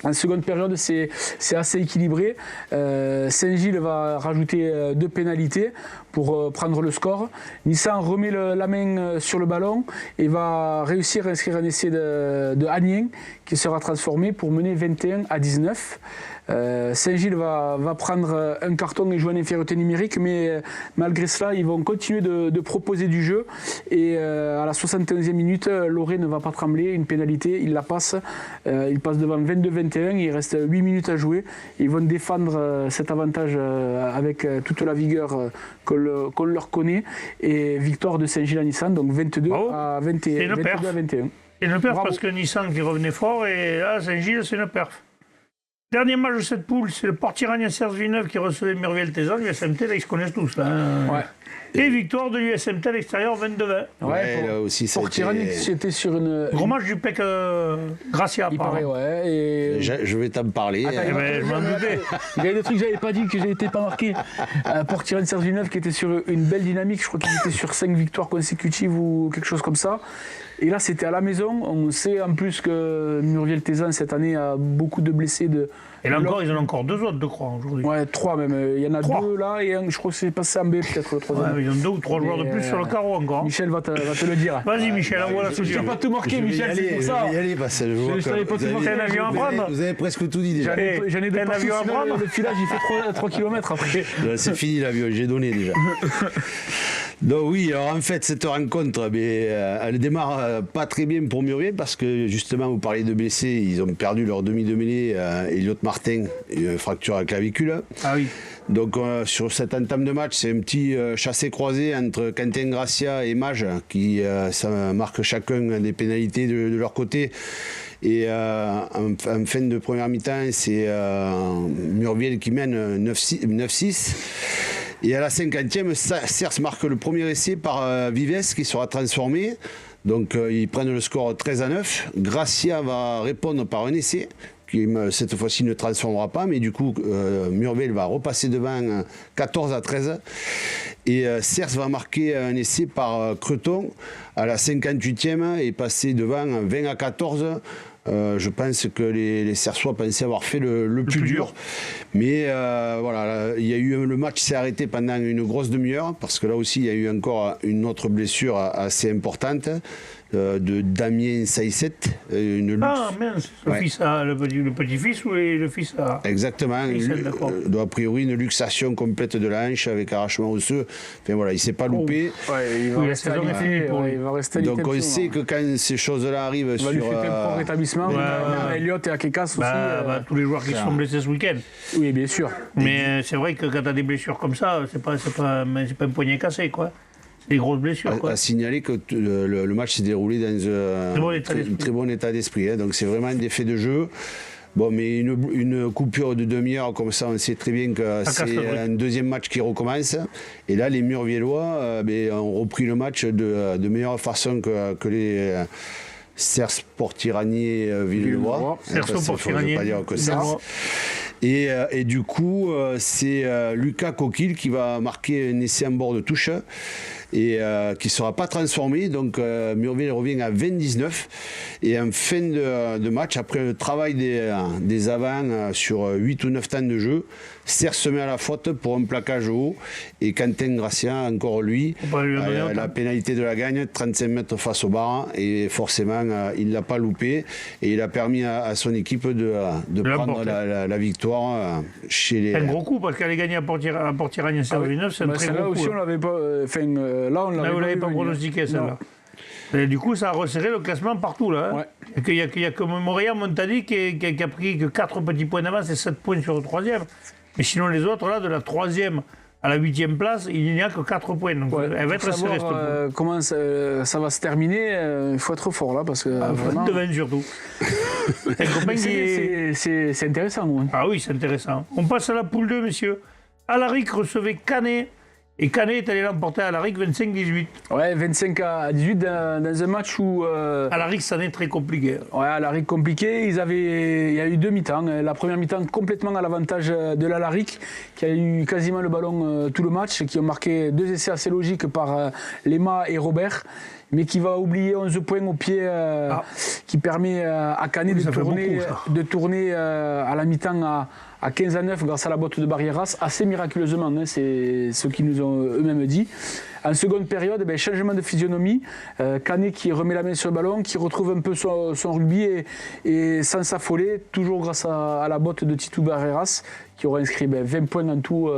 En seconde période, c'est assez équilibré. Saint-Gilles va rajouter 2 pénalités pour prendre le score. Nissan remet la main sur le ballon et va réussir à inscrire un essai de Agnin qui sera transformé pour mener 21-19. Saint-Gilles va prendre un carton et jouer en infériorité numérique, mais malgré cela, ils vont continuer de proposer du jeu. Et à la 71e minute, Loré ne va pas trembler, une pénalité, il la passe. Il passe devant 22-21, il reste 8 minutes à jouer. Ils vont défendre cet avantage avec toute la vigueur qu'on leur connaît. Et victoire de Saint-Gilles à Nissan, donc 22 à 21. Et une perf Bravo. parce que Nissan qui revenait fort et là, Saint-Gilles, c'est une perf. Dernier match de cette poule, c'est le Port-Tirania Serge Villeneuve qui recevait Murviel-Tézan. L'USMT, là, ils se connaissent tous. Là, hein. Ouais. Et victoire de l'USMT à l'extérieur, 22-20. Ouais, là aussi, ça a Pour été- Tirani, c'était sur une. Gros match du PEC Gracia, Il paraît, apparemment. ouais. Et... Je vais t'en parler. Attends, Eh ben, je m'en doutais. Il y avait des trucs que j'avais pas dit, que j'avais été pas marqué. Pour Tirani Serge Villeneuve qui était sur une belle dynamique, je crois qu'il était sur 5 victoires consécutives ou quelque chose comme ça. Et là, c'était à la maison. On sait en plus que Murviel-Tézan, cette année, a beaucoup de blessés. Et là encore, ils en ont encore 2 autres, je crois, aujourd'hui. Ouais, 3 même. Il y en a 3. 2 là, et je crois que c'est passé en B, peut-être le Ouais, troisième. mais ils ont 2 ou 3 joueurs de plus sur le carreau encore. Michel va te le dire. Vas-y, Michel, envoie la Je solution. t'ai pas tout marqué, Michel, c'est pour ça. Je vais y aller parce que je vois Je savais que pas vous tout avez- marquer. Un avion à prendre. vous avez presque tout dit déjà. J'en ai de un partout, avion à sinon, prendre. le filage, il fait 3 km après. Là, c'est fini l'avion, j'ai donné déjà. Donc oui, alors en fait, cette rencontre, elle démarre pas très bien pour Murviel parce que justement, vous parlez de blessés, ils ont perdu leur demi de mêlée, Elliot Martin, une fracture à la clavicule. Ah oui. Donc sur cette entame de match, c'est un petit chassé-croisé entre Quentin Gracia et Mage qui ça marque chacun des pénalités de leur côté. Et en fin de première mi-temps, c'est Murviel qui mène 9-6. Et à la 50e, Cers marque le premier essai par Vives qui sera transformé. Donc ils prennent le score 13-9. Gracia va répondre par un essai qui cette fois-ci ne transformera pas, mais du coup Murviel va repasser devant 14-13. Et Cers va marquer un essai par Creton à la 58e et passer devant 20-14. Je pense que les Cersois pensaient avoir fait le plus dur. Mais voilà, il y a eu, le match s'est arrêté pendant une grosse demi-heure parce que là aussi il y a eu encore une autre blessure assez importante de Damien Saïset. Une Ah mince, le Ouais. fils à, le petit-fils ou le fils à... Exactement. Saïset, d'accord. A priori une luxation complète de la hanche avec arrachement osseux. Enfin voilà, il s'est pas loupé. Ouais, il Oui, la rester saison est alité, finie pour ouais, lui. il va rester Donc on alité, sait ouais. que quand ces choses-là arrivent On va lui sur souhaiter un prompt rétablissement. ouais, Même ouais. Elliot et Akekas aussi. tous les joueurs qui se sont blessés ce week-end. Oui, bien sûr. Mais c'est vrai que quand tu as des blessures comme ça, c'est pas un poignet cassé, quoi. C'est des grosses blessures, quoi. à signaler que le match s'est déroulé dans bon état d'esprit. un très bon état d'esprit. Hein. Donc c'est vraiment un effet de jeu. Bon, mais une coupure de demi-heure comme ça, on sait très bien que casse c'est le truc. un deuxième match qui recommence. Et là, les Murviellois ont repris le match de meilleure façon que les Cers Port-Tirani Villeroy. Cerceau Port-Tirani, pas dire que ça. Villeroy. Et du coup, c'est Lucas Coquille qui va marquer un essai en bord de touche et qui ne sera pas transformé. Donc Murviel revient à 20-19. Et en fin de match, après le travail des avants sur 8 ou 9 temps de jeu, Cers se met à la faute pour un plaquage haut. Et Quentin Gracia, encore lui, Faut pas lui en donner autant. la pénalité de la gagne, 35 mètres face au bar. Et forcément, il ne l'a pas loupé. Et il a permis à son équipe de prendre l'emporter. la victoire chez les... C'est un gros coup parce qu'aller gagner à Port-Tirani Serge Villeneuve, c'est un Bah, très celle-là gros aussi, coup. on l'avait pas. Là, on l'avait Là, vous l'avez pas vu venir. pronostiqué, celle-là. Non. Et du coup, ça a resserré le classement partout, là. Hein. Ouais. Et qu'il y a que Montadi qui a pris que 4 petits points d'avance et 7 points sur le troisième. Mais sinon, les autres, là, de la 3e à la 8e place, il n'y a que 4 points. Donc, Ouais, elle va pour être serrée, savoir, cette poule. comment ça va se terminer, il faut être fort là parce que vraiment, 22-20 surtout. T'as un copain Mais qui est- c'est intéressant. Ouais. Ah oui, c'est intéressant. On passe à la poule 2, messieurs. Alaric recevait Canet. Et Canet est allé l'emporter à Alaric 25-18. Ouais, 25-18 dans un match où Alaric, ça n'est très compliqué. ouais, Alaric compliqué. Il y a eu 2 mi-temps. La première mi-temps complètement à l'avantage de l'Alaric, qui a eu quasiment le ballon tout le match, qui ont marqué 2 essais assez logiques par Lema et Robert, mais qui va oublier 11 points au pied, qui permet à Canet Oui, ça fait beaucoup, ça. de tourner à la mi-temps à 15-9 grâce à la botte de Barrieras, assez miraculeusement, hein, c'est ce qu'ils nous ont eux-mêmes dit. En seconde période, changement de physionomie, Canet qui remet la main sur le ballon, qui retrouve un peu son rugby et sans s'affoler, toujours grâce à la botte de Titou Barrieras, qui aura inscrit 20 points en tout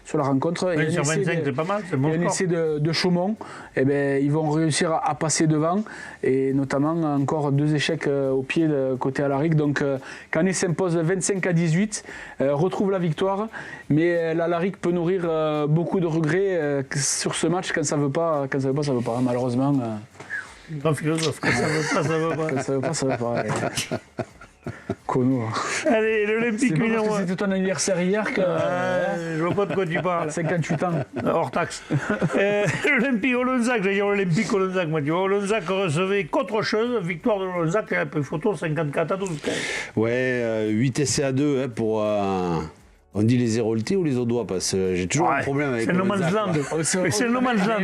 sur la rencontre. Et 20 sur un essai 25, c'est pas mal, c'est bon et un score. essai de Chaumont, ils vont réussir à passer devant, et notamment encore 2 échecs au pied côté Alaric. Donc Canet s'impose 25-18, retrouve la victoire, mais l'Alaric peut nourrir beaucoup de regrets sur ce match. Quand ça veut pas, ça veut pas, malheureusement. Grand philosophe, quand ça veut pas, ça veut pas. Quand ça veut pas, ça veut pas. Ouais. Cono. Allez, C'est l'Olympique pas parce numéro que 1. c'était ton anniversaire hier que. Je vois pas de quoi tu parles. 58 ans. Hors taxe. L'Olympique Olonzac, j'allais dire Olympique Olonzac, moi tu vois, Olonzac recevait qu'autre chose, victoire de Olonzac, il y a une photo 54 à 12. Ouais, 8 essais à 2 hein, pour. On dit les héroltés ou les Audois parce que j'ai toujours un problème avec c'est le no man's Olonzac, land. quoi. C'est le no man's land.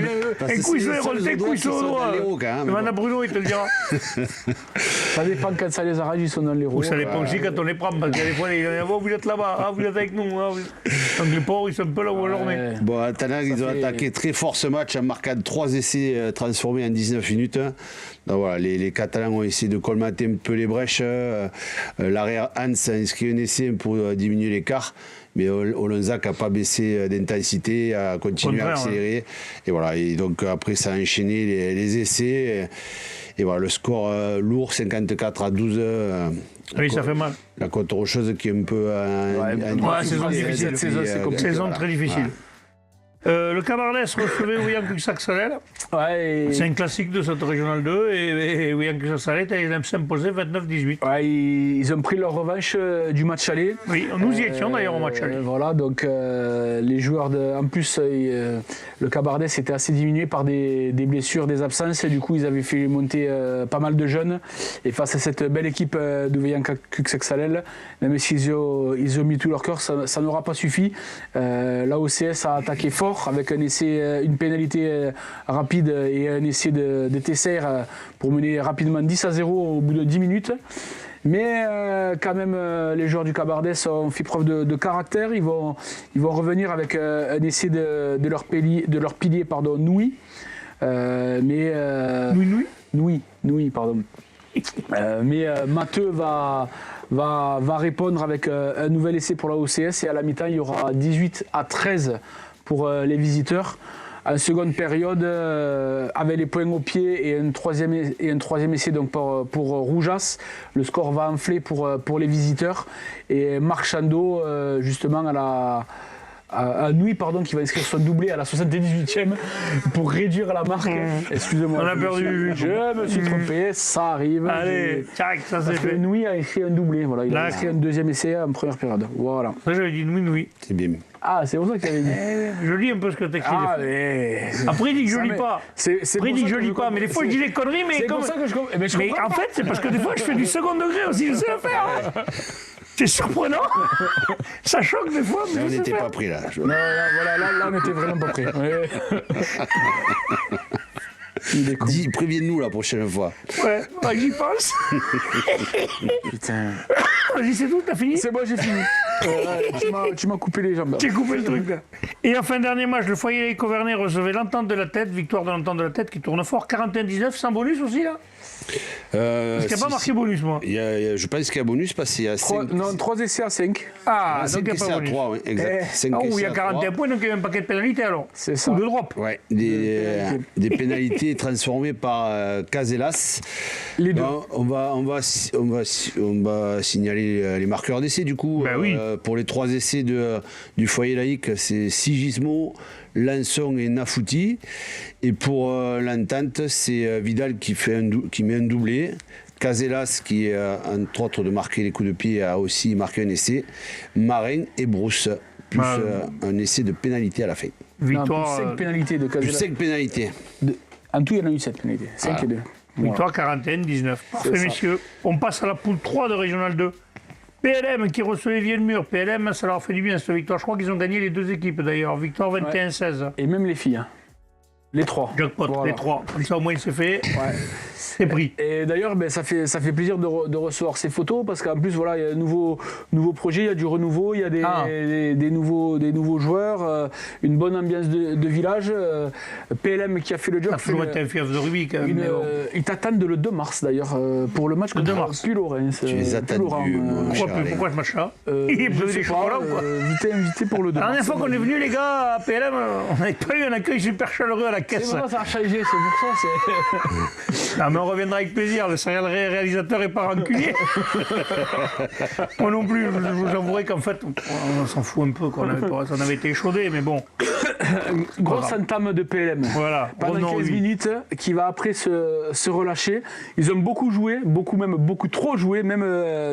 Parce Un que coup ils c'est sont les seuls héroltés, un coup Audois ils sont qui sont dans l'Hérault, quand même, mais Madame bon. Bruno, il te le dira. Ça dépend quand ça les arrache, ils sont dans les roues. Ou ça dépend aussi quand on les prend, parce qu'il y a des fois, il y a vous êtes là-bas, ah, vous êtes avec nous. Ah, donc les pauvres, ils sont un peu là où on leur met. Bon, à Tanag, ils ont attaqué très fort ce match en marquant 3 essais transformés en 19 minutes. Donc voilà, les Catalans ont essayé de colmater un peu les brèches. L'arrière Hans a inscrit un essai pour diminuer l'écart. Mais Olonzac n'a pas baissé d'intensité, a continué à accélérer. Et voilà, et donc après ça a enchaîné les essais. Et voilà, le score lourd, 54 à 12. Oui, ça fait mal. La Côte-Rocheuse qui est un peu... saison difficile. Saison très difficile. Le Cabardès recevait Ouian Cuxac-Salel. Ouais, C'est un classique de cette régionale 2 et Ouian Cuxac-Salel a s'imposé 29-18. ouais, ils ont pris leur revanche du match aller. Oui, nous y étions d'ailleurs au match aller. Voilà, donc les joueurs en plus, le Cabardès était assez diminué par des blessures, des absences. Et du coup, ils avaient fait monter pas mal de jeunes. Et face à cette belle équipe d'Ouian Cuxac-Salel, même s'ils ont mis tout leur cœur, ça n'aura pas suffi. L'AOCS a attaqué fort avec un essai, une pénalité rapide et un essai de Tesser pour mener rapidement 10-0 au bout de 10 minutes. Mais quand même, les joueurs du Cabardès ont fait preuve de caractère. Ils vont revenir avec un essai de leur pilier, Nouy. Nouy, pardon. Mais Matteux va répondre avec un nouvel essai pour la OCS et à la mi-temps, il y aura 18-13 pour les visiteurs. En seconde période, avec les points au pied et un troisième essai donc pour Roujas, le score va enfler pour les visiteurs. Et Marc Chandot, justement, à Nouy, qui va inscrire son doublé à la 78e pour réduire la marque. Excusez-moi. On a perdu. Je me suis trompé, ça arrive. Allez, tchac, ça c'est Parce que fait. Nouy a écrit un doublé. Voilà, il a écrit un deuxième essai en première période. Voilà. Ça, j'avais dit oui. C'est bien. Ah, c'est pour ça que tu avais dit. Je lis un peu ce que tu écris. Ah, mais... Après, il dit que je Ça, lis mais pas. c'est Après, il dit que je lis pas. Mais des fois, je dis des conneries, mais C'est comme. pour ça que je comprends. Mais en fait, c'est parce que des fois, je fais du second degré aussi. Je sais le faire. C'est surprenant. Ça choque des fois, mais Là, on je sais n'était faire. pas pris là. Non, là, on était vraiment pas prêts. Ouais. Il est con. Préviens-nous la prochaine fois. Ouais, j'y pense. Putain. Vas-y, c'est tout, t'as fini? C'est bon, j'ai fini. Tu m'as coupé les jambes. J'ai coupé le truc là. Et en fin dernier match, le foyer Covernet recevait l'entente de la tête, victoire de l'entente de la tête qui tourne fort, 41-19, sans bonus aussi là? Parce qu'il n'y a pas marqué bonus, moi. Je pense qu'il y a bonus parce qu'il y a 3 essais à 5. Ah, donc 5 il n'y a essais pas à bonus. 3, oui, exact. 5 Ah, où il y essais a à 41 3. points, donc il y a un paquet de pénalités alors. C'est ça. Ou de drop. Ouais, des pénalités transformées par Caselas. Les deux. Ben, on va signaler les marqueurs d'essai du coup. Ben oui. Pour les 3 essais du foyer laïque, c'est Sigismo, Lanson et Nafouti. Et pour l'entente, c'est Vidal qui met un doublé. Caselas, qui est entre autres de marquer les coups de pied, a aussi marqué un essai. Marin et Brousse, plus un essai de pénalité à la fin. Victoire, 5 pénalités de Plus Caselas. 5 pénalités. En tout, il y en a eu 7 pénalités. 5 et 2. victoire 41-19. Parfait, ça. messieurs. On passe à la poule 3 de Régional 2. PLM qui recevait Vielmur. PLM, ça leur a fait du bien cette victoire. Je crois qu'ils ont gagné les deux équipes d'ailleurs. Victoire 21-16. Et même les filles. Hein. Les 3. Jackpot, Voilà. les 3. Comme ça, au moins, il s'est fait. Ouais. C'est pris. Et d'ailleurs, ça fait plaisir de recevoir ces photos parce qu'en plus, voilà, il y a un nouveau projet, il y a du renouveau, il y a des nouveaux joueurs, une bonne ambiance de village. PLM qui a fait le job. Ça a toujours été un fief de rubis quand même. mais bon. Ils t'attendent le 2 mars d'ailleurs pour le match Le 2 contre mars. Puy-Laurens. Tu les attends Pourquoi ce machin Il est Je posé sais des chocolats pas, ou quoi? vous t'es invité pour le 2 La mars. dernière fois qu'on est venu, les gars, à PLM, on n'avait pas eu un accueil super chaleureux à la caisse. C'est bon, ça a changé, c'est pour ça. Ah, mais on reviendra avec plaisir, le serial réalisateur est pas rancunier. Moi non plus, je vous avouerai qu'en fait, on s'en fout un peu, on avait été échaudé, mais bon. Grosse entame de PLM. Voilà. Pendant Revenons, 15 oui. minutes, qui va après se relâcher. Ils ont beaucoup joué, beaucoup trop joué, même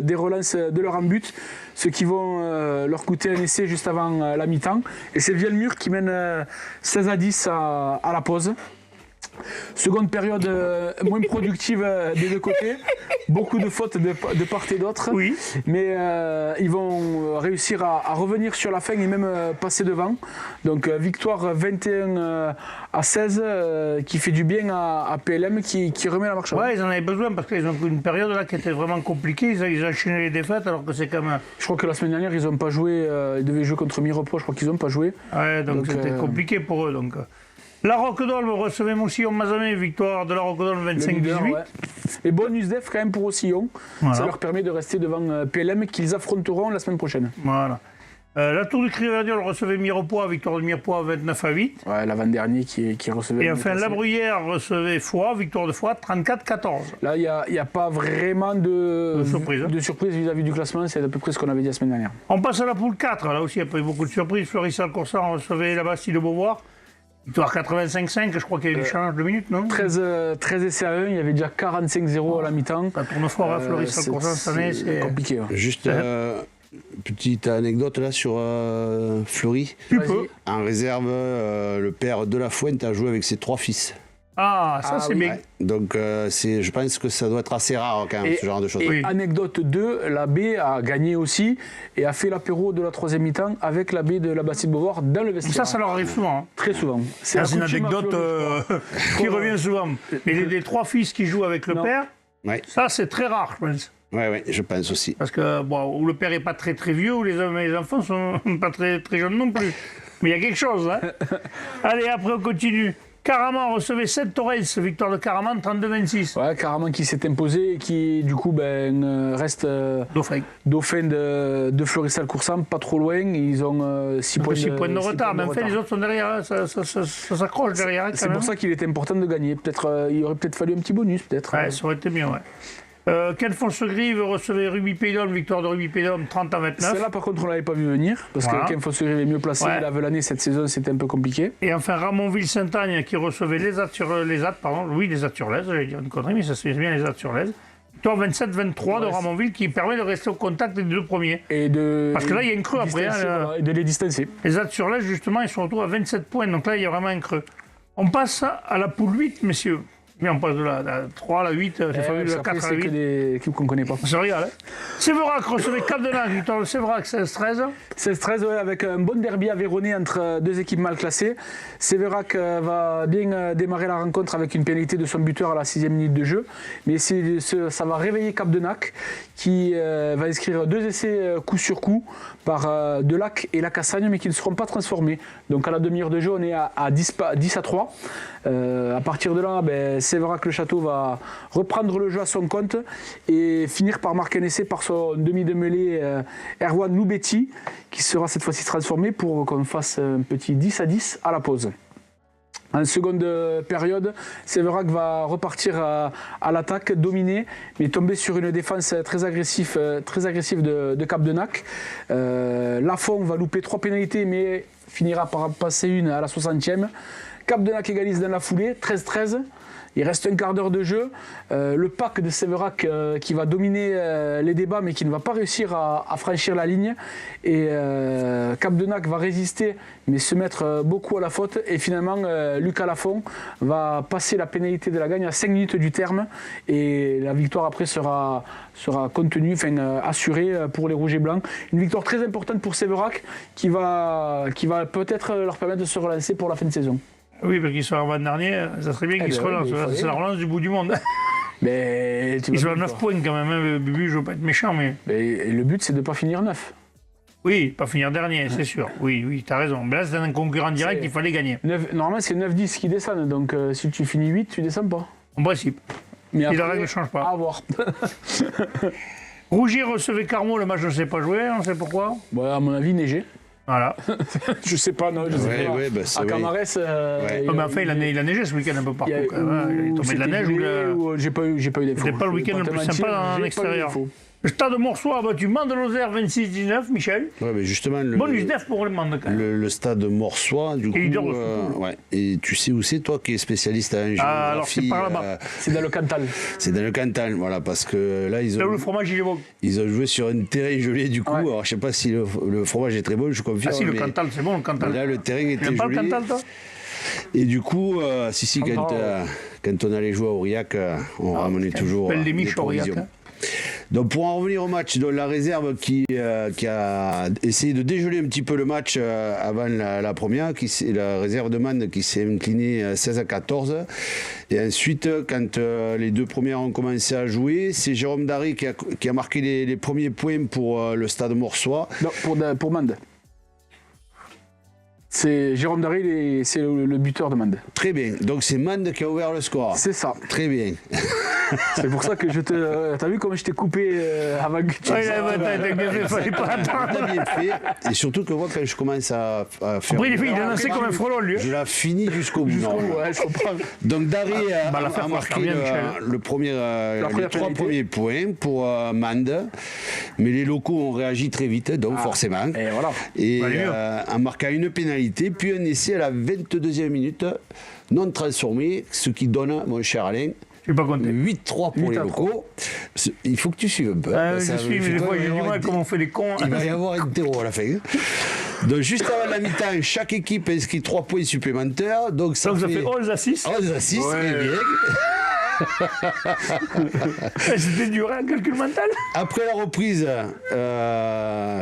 des relances de leur en but, ce qui vont leur coûter un essai juste avant la mi-temps. Et c'est Vielmur qui mène 16-10 à la pause. Seconde période moins productive des deux côtés, beaucoup de fautes de part et d'autre, Oui. mais ils vont réussir à revenir sur la fin et même passer devant. Donc victoire 21-16 qui fait du bien à PLM qui remet la marche. Ouais, ils en avaient besoin parce qu'ils ont eu une période là qui était vraiment compliquée. Ils ont enchaîné les défaites alors que c'est quand même. Je crois que la semaine dernière ils n'ont pas joué, ils devaient jouer contre Mirepoix, je crois qu'ils n'ont pas joué. Ouais, donc c'était compliqué pour eux. Donc. La Roquedolme recevait Moussillon Mazamet, victoire de la Roquedolme 25-18. Ouais. Et bonus def quand même pour Roussillon. Voilà. Ça leur permet de rester devant PLM qu'ils affronteront la semaine prochaine. Voilà. La Tour du Criverdiol recevait Mirepoix, victoire de Mirepoix 29-8. Ouais, l'avant-dernier qui recevait. Et enfin, La Bruyère recevait Foix, victoire de Foix 34-14. Là, il n'y a pas vraiment De surprise, hein. de surprise vis-à-vis du classement. C'est à peu près ce qu'on avait dit la semaine dernière. On passe à la poule 4. Là aussi, il n'y a pas eu beaucoup de surprises. Florissal-Coursan recevait la Bastille de Beauvoir. Victoire 85-5, je crois qu'il y a eu du challenge de minutes, non 13 essais à 1, il y avait déjà 45-0 à la mi-temps. Ça tourne fort à Florissal-Coursan cette année. C'est compliqué. Ouais. Juste petite anecdote là sur Fleury. Tu Vas-y. peux. En réserve, le père de la Fuente a joué avec ses 3 fils. Ah, ça Ah c'est oui. bien. Ouais. Donc je pense que ça doit être assez rare quand même, ce genre de choses. Et Oui. anecdote 2, la B a gagné aussi et a fait l'apéro de la troisième mi-temps avec la B de la Bastille de Beauvoir dans le vestiaire. Ça leur arrive souvent. Hein. Très souvent. C'est une accoutumé à anecdote Fleury, je crois. qui revient souvent. Mais les 3 fils qui jouent avec le Non. père, Ouais. ça c'est très rare, je pense. Ouais, je pense aussi. Parce que bon, où le père n'est pas très très vieux, où les enfants sont pas très très jeunes non plus. Mais il y a quelque chose. Hein. Allez, après on continue. Caraman recevait 7 Torres, victoire de Caraman 32-26. Ouais, carrément qui s'est imposé et qui du coup reste Dauphin. dauphin de Florissal-Coursan, pas trop loin. Ils ont 6 points, 6 points de retard, mais en fait retard. les autres sont derrière, hein. Ça s'accroche derrière. Hein, quand C'est même. pour ça qu'il était important de gagner. Peut-être, il aurait peut-être fallu un petit bonus, peut-être. Ouais, ça aurait été mieux, ouais. Ken Fossegrive recevait Ruby Pédome, victoire de Ruby Pédome 30-29. Celle-là, par contre, on ne l'avait pas vu venir, parce Voilà. que Ken Fossegrive est mieux placé. Ouais. La Velané, cette saison, c'était un peu compliqué. Et enfin Ramonville-Saint-Agne qui recevait les Aturlaises, j'allais dire une connerie, mais ça se fait bien les Aturlaises. Victoire 27-23 de Ouais, Ramonville qui permet de rester au contact des deux premiers. Et Parce que là, il y a une creux après, distancer, hein, voilà, et de les distancer. Les Aturlaises, justement, ils se retrouvent à 27 points, donc là, il y a vraiment un creux. On passe à la poule 8, messieurs. Mais on passe de la 3 à la 8, j'ai pas vu de la 4 à la c'est que 8. des équipes qu'on ne connaît pas. On se regarde, hein. Séverac recevait Cap-de-Nac, victoire de Séverac 16-13. 16-13, ouais, avec un bon derby avéronné entre deux équipes mal classées. Séverac va bien démarrer la rencontre avec une pénalité de son buteur à la 6e minute de jeu. Mais ça va réveiller Cap-de-Nac qui va inscrire 2 essais coup sur coup par Delac et Lacassagne, mais qui ne seront pas transformés. Donc à la demi-heure de jeu, on est à 10 à 3. À partir de là, Séverac-le-Château va reprendre le jeu à son compte et finir par marquer un essai par son demi de mêlée Erwan Loubetti, qui sera cette fois-ci transformé pour qu'on fasse un petit 10 à 10 à la pause. En seconde période, Séverac va repartir à l'attaque, dominer, mais tomber sur une défense très agressive de Cap-de-Nac. Lafont va louper 3 pénalités, mais finira par en passer une à la 60e. Cap-de-Nac égalise dans la foulée, 13-13. Il reste un quart d'heure de jeu. Le pack de Séverac qui va dominer les débats, mais qui ne va pas réussir à franchir la ligne. Et Cap-de-Nac va résister, mais se mettre beaucoup à la faute. Et finalement, Lucas Lafont va passer la pénalité de la gagne à 5 minutes du terme. Et la victoire après sera contenue, assurée pour les Rouges et Blancs. Une victoire très importante pour Séverac qui va peut-être leur permettre de se relancer pour la fin de saison. Oui, parce qu'ils sont avant-dernier, ça serait bien qu'ils se relancent. C'est la relance du bout du monde. Mais Ils sont à 9 points quand même, hein. Bubu, je veux pas être méchant, mais... Et le but, c'est de ne pas finir 9. Oui, pas finir dernier, c'est sûr. Oui, t'as raison. Mais là, c'est un concurrent direct, il fallait gagner. Normalement, c'est 9-10 qui descendent, donc si tu finis 8, tu descends pas. En principe. Mais Si la après, règle ne change pas. à voir. Rougier recevait Carmo, le match ne s'est pas joué, on sait pourquoi. Bon, à mon avis, neigé. Voilà. Je sais pas, non, je sais Ouais, pas. ouais, bah, c'est à vrai. Camarès, Oh, mais enfin, il a neigé ce week-end un peu partout. Quand même, hein. Il est tombé de la neige ou J'ai pas eu d'infos. C'était pas le week-end le plus sympa en extérieur. Le stade de Morsois a battu Mande-Lozère 26-19, Michel. Ouais, mais justement, Bonus def pour les Mandes quand même. le stade Morsois, du coup. leader de ce coup. Ouais. Et tu sais où c'est, toi, qui es spécialiste en géographie? Alors, c'est par là-bas. C'est dans le Cantal. C'est dans le Cantal, voilà, parce que là, Là où le fromage il est bon. ils ont joué sur un terrain gelé, du coup. Ouais. Alors, je sais pas si le fromage est très bon, je confirme. Ah si, le mais Cantal, c'est bon le Cantal. là, le terrain était Tu n'aimes pas le gelé. Cantal, toi? Et du coup, quand on allait jouer à Aurillac, on ramenait toujours Belle des des miches, Aurillac, provisions. hein. Donc pour en revenir au match, donc la réserve qui a essayé de dégeler un petit peu le match avant la première, la réserve de Mende qui s'est inclinée 16-14. Et ensuite, quand les deux premières ont commencé à jouer, c'est Jérôme Darry qui a marqué les premiers points pour le stade Morsois. Non, pour Mende. C'est Jérôme Darry, c'est le buteur de Mende. Très bien. Donc c'est Mende qui a ouvert le score. C'est ça. Très bien. C'est pour ça que je te. T'as vu comment je t'ai coupé avant que tu. Ouais, t'as bien fait, fallait pas attendre. T'as bien fait. Et surtout que moi, quand je commence à faire. Après, il a lancé comme un frelon, lui. Je la finis jusqu'au bout. Ouais, je comprends. Donc Darry l'affaire a faut marqué faire bien, Michel. les première trois pénalité. premiers points pour Mende. Mais les locaux ont réagi très vite, donc forcément. Et voilà. Et Allez, mieux. en marquant une pénalité, puis un essai à la 22e minute, non transformé, ce qui donne, mon cher Alain, Je suis pas content. 8-3 pour les 8-3. locaux. Il faut que tu suives un peu. Je suis, mais des fois, j'ai du mal comment on fait les cons. Il va y avoir un terreau à la fin. Donc juste avant la mi-temps, chaque équipe a inscrit 3 points supplémentaires. Donc ça fait 11-6. 11-6, très bien. C'était dur, hein, calcul mental. Après la reprise,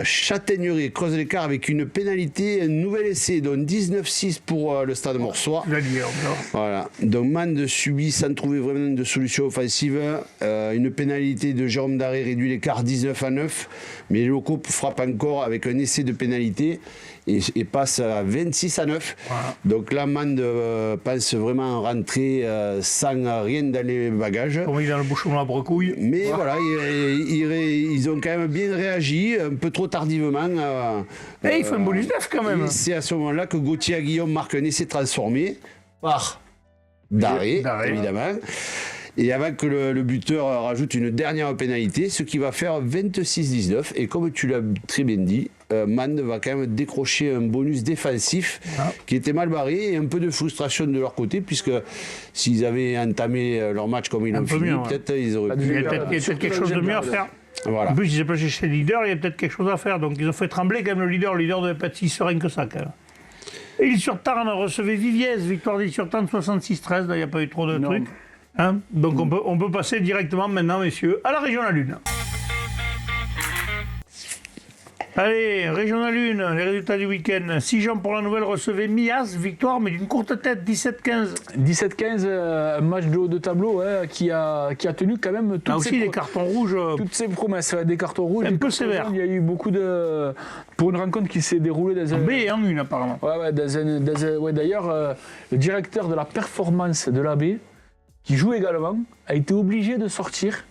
Châtaigneraie creuse l'écart avec une pénalité, un nouvel essai, donc 19-6 pour le stade Morsois. Je l'ai dit, encore. Voilà. Donc Mende subit sans trouver vraiment de solution offensive. Une pénalité de Jérôme Darry réduit l'écart 19-9. Mais les locaux frappent encore avec un essai de pénalité et passe à 26-9. Voilà. Donc là, Mende pense vraiment rentrer sans rien dans les bagages. Comme il est dans le bouchon de la brecouille. Mais voilà, ils ont quand même bien réagi, un peu trop tardivement. Et il faut un bonus def quand même. Et c'est à ce moment-là que Gauthier Guillaume marque un essai transformé par Darry, évidemment. Et avant que le buteur rajoute une dernière pénalité, ce qui va faire 26-19. Et comme tu l'as très bien dit, Mende va quand même décrocher un bonus défensif qui était mal barré et un peu de frustration de leur côté, puisque s'ils avaient entamé leur match comme ils l'ont fini, peut-être ils auraient pu... Il y a peut-être quelque chose de mieux à faire. Voilà. En plus, ils n'ont pas cherché le leader, il y a peut-être quelque chose à faire. Donc, ils ont fait trembler quand même le leader. Le leader devait pas être si serein que ça, quand même. Et Île-sur-Tarn recevait Viviez, victoire d'Île-sur-Tarn 66-13. Là, il n'y a pas eu trop de trucs. Hein, donc, on peut passer directement maintenant, messieurs, à la Régionale 1. Allez, Régionale 1, les résultats du week-end. Sigean pour la Nouvelle recevait Mias, victoire, mais d'une courte tête, 17-15. 17-15, un match de haut de tableau qui a tenu quand même Là aussi, des cartons rouges. toutes ses promesses, des cartons rouges. Un des peu cartons sévère. jaunes. Il y a eu beaucoup de. Pour une rencontre qui s'est déroulée dans En un. B et en 1, apparemment. Ouais, d'ailleurs, le directeur de la performance de l'AB, qui joue également, a été obligé de sortir.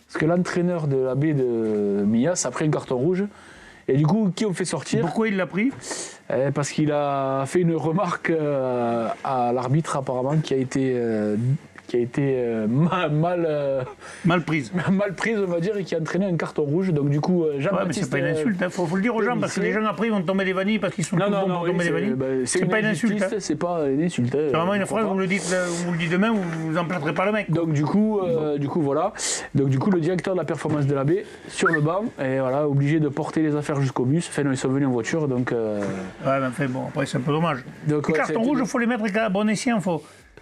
Parce que l'entraîneur de l'AB de Mias a pris un carton rouge. Et du coup, qui ont fait sortir? Pourquoi il l'a pris? Parce qu'il a fait une remarque à l'arbitre, apparemment, qui a été Mal prise. mal prise, on va dire, et qui a entraîné un carton rouge. Donc du coup, Ouais, mais Jean-Baptiste... c'est pas une insulte, il faut le dire aux gens, parce que les gens après ils vont tomber des vanilles parce qu'ils sont tous bons pour tomber des vanilles. C'est pas une insulte. Hein. C'est pas une insulte. C'est vraiment une phrase, vous le dites demain, vous en plaindrez pas le mec. Donc du coup, voilà. Donc du coup, le directeur de la performance de l'AB sur le banc, et voilà, obligé de porter les affaires jusqu'au bus. Enfin, non, ils sont venus en voiture, donc. Ouais, mais enfin bon, après c'est un peu dommage. Donc, Les ouais, cartons rouges, il faut les mettre à bon escient.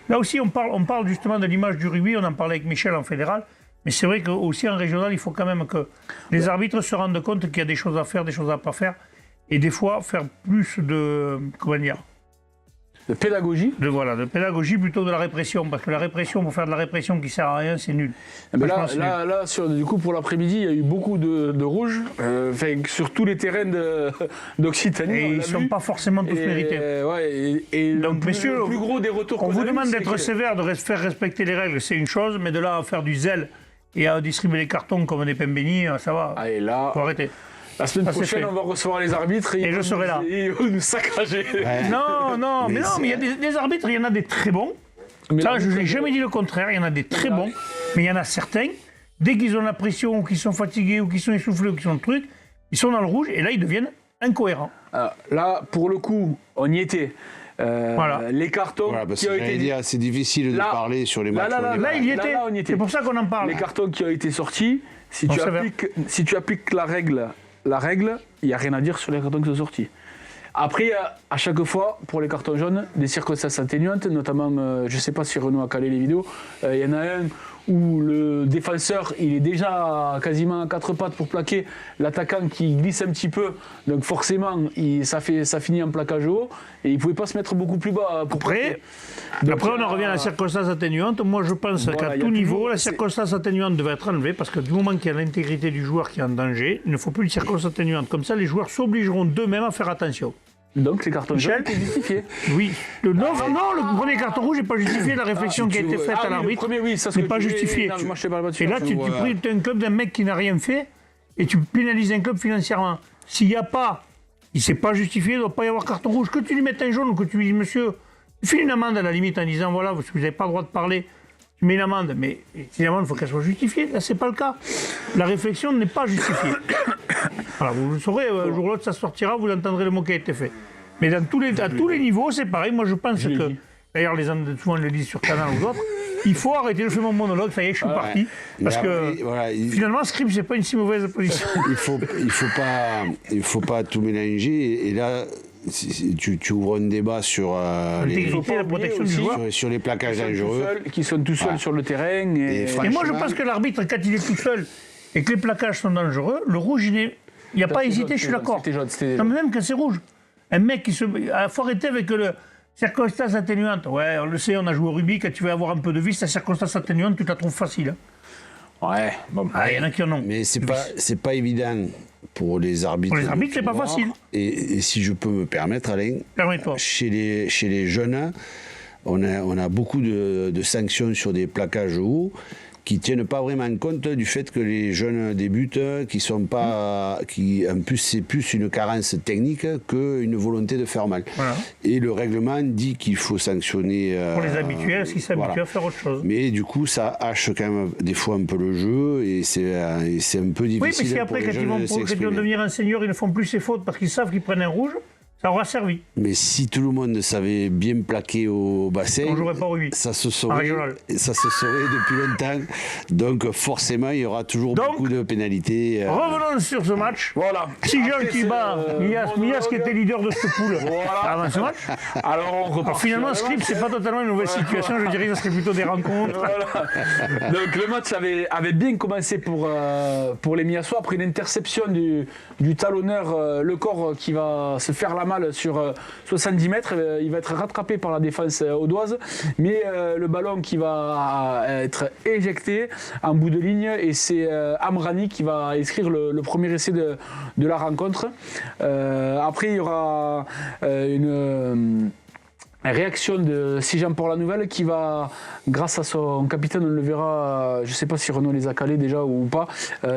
Là aussi, on parle justement de l'image du rugby, on en parlait avec Michel en fédéral, mais c'est vrai qu'aussi en régional, il faut quand même que les arbitres se rendent compte qu'il y a des choses à faire, des choses à pas faire, et des fois faire plus de, comment dire, de pédagogie. de pédagogie plutôt que de la répression, parce que la répression, pour faire de la répression qui sert à rien, c'est nul. Mais Franchement, c'est nul. du coup, pour l'après-midi, il y a eu beaucoup de rouges, sur tous les terrains d'Occitanie. Et ils ne sont pas forcément tous mérités. Donc, messieurs, le plus gros des retours On qu'on vous a eu, demande c'est d'être que- sévère, de faire respecter les règles, c'est une chose, mais de là à faire du zèle et à distribuer les cartons comme des pains bénis, ça va. Allez, là, Faut arrêter. La semaine Ça, c'est prochaine, fait. on va recevoir les arbitres Et je serai là. Et ils vont nous saccager. Ouais. Non, mais il y a des arbitres, il y en a des très bons. Ça, je n'ai jamais dit le contraire, il y en a des très bons. Mais il y en a certains, dès qu'ils ont la pression, ou qu'ils sont fatigués, ou qu'ils sont essoufflés, ou qu'ils sont trucs, ils sont dans le rouge, et là, ils deviennent incohérents. Alors, là, pour le coup, on y était. Voilà. Les cartons Voilà, parce qui que ont j'allais été... dire, c'est difficile de Là, parler sur les matchs. là, où on est Là, pas. il y était. on y était. C'est pour ça qu'on en parle. Les cartons qui ont été sortis, si Bon, tu c'est vert. appliques la règle, il n'y a rien à dire sur les cartons qui sont sortis. Après, à chaque fois, pour les cartons jaunes, des circonstances atténuantes, notamment, je ne sais pas si Renaud a calé les vidéos, il y en a un où le défenseur, il est déjà quasiment à quatre pattes pour plaquer, l'attaquant qui glisse un petit peu, donc forcément, ça finit en plaquage haut, et il ne pouvait pas se mettre beaucoup plus bas pour plaquer. Après, on en revient à la circonstance atténuante. Moi, je pense Voilà, qu'à il y a tout niveau, toujours- la circonstance atténuante devrait être enlevée parce que du moment qu'il y a l'intégrité du joueur qui est en danger, il ne faut plus de circonstance atténuante. Comme ça, les joueurs s'obligeront d'eux-mêmes à faire attention. Donc les cartons jaunes Michel étaient justifiés. Oui. Non, le premier carton rouge n'est pas justifié. La réflexion qui a été faite à Le l'arbitre premier, oui, ça ce n'est que pas tu- justifiée. Non, moi, je te parle pas de Et là, ça. tu es un club d'un mec qui n'a rien fait et tu pénalises un club financièrement. S'il n'y a pas, il ne s'est pas justifié, il ne doit pas y avoir carton rouge. Que tu lui mettes un jaune ou que tu lui dis, monsieur, tu fais une amende à la limite en disant, voilà, vous n'avez pas le droit de parler, tu mets une amende. Mais finalement, il faut qu'elle soit justifiée. Là, ce n'est pas le cas. La réflexion n'est pas justifiée. Voilà, vous le saurez, un jour ou l'autre, ça sortira, vous entendrez le mot qui a été fait. Mais à tous les niveaux, c'est pareil. Moi, je pense que, d'ailleurs, souvent, ils le disent sur Canal ou d'autres, il faut arrêter, je fais mon monologue, ça y est, je suis parti. Parce Mais que, après, voilà, finalement, Script, c'est pas une si mauvaise position. il faut pas tout mélanger. Et là, tu ouvres un débat sur L'intégrité et la protection du joueur. sur les plaquages dangereux. Qui sont tout seuls sur le terrain. Et Et moi, je franchement, pense que l'arbitre, quand il est tout seul et que les plaquages sont dangereux, le rouge, il n'y a pas hésité, je suis d'accord. C'était jaune, c'était Non, mais même que c'est rouge. Un mec qui se. Il faut arrêter avec le. Circonstance atténuante. Ouais, on le sait, on a joué au rugby, quand tu veux avoir un peu de vis, la circonstance atténuante, tu la trouves facile. Hein. Ouais, bon. Ah, il y en a qui en ont. mais c'est pas évident pour les arbitres. Pour les arbitres, de c'est pas voir. facile. Et si je peux me permettre, Alain, Permets-toi. chez les jeunes, on a beaucoup de sanctions sur des plaquages hauts qui tiennent pas vraiment compte du fait que les jeunes débutent, qui en plus c'est plus une carence technique qu'une volonté de faire mal. Voilà. Et le règlement dit qu'il faut sanctionner. Pour les habitués, est-ce qu'ils s'habituent voilà. à faire autre chose? Mais du coup, ça hache quand même des fois un peu le jeu et c'est un peu difficile. Oui, mais si pour après, les quand jeunes ils de vont s'exprimer. devenir un senior, ils ne font plus ces fautes parce qu'ils savent qu'ils prennent un rouge, ça aura servi. Mais si tout le monde savait bien plaquer au bassin, On jouerait pas au rugby. ça se En saurait régional. depuis longtemps. Donc forcément, il y aura toujours Donc, beaucoup de pénalités. Revenons sur ce match. Voilà. Si Jean Après, qui c'est, bat Mias qui était leader de cette poule avant ce match. Alors on repart. Alors finalement, sur le Script, match. c'est pas totalement une mauvaise situation. Je dirais que ce serait plutôt des rencontres. Voilà. Donc le match avait bien commencé pour les Miassois après une interception du talonneur Lecor qui va se faire la malle sur 70 mètres. Il va être rattrapé par la défense audoise, mais le ballon qui va être éjecté en bout de ligne et c'est Amrani qui va inscrire le premier essai de la rencontre. Après il y aura une réaction de Sijan pour la nouvelle qui va, grâce à son capitaine, on le verra, je ne sais pas si Renaud les a calés déjà ou pas,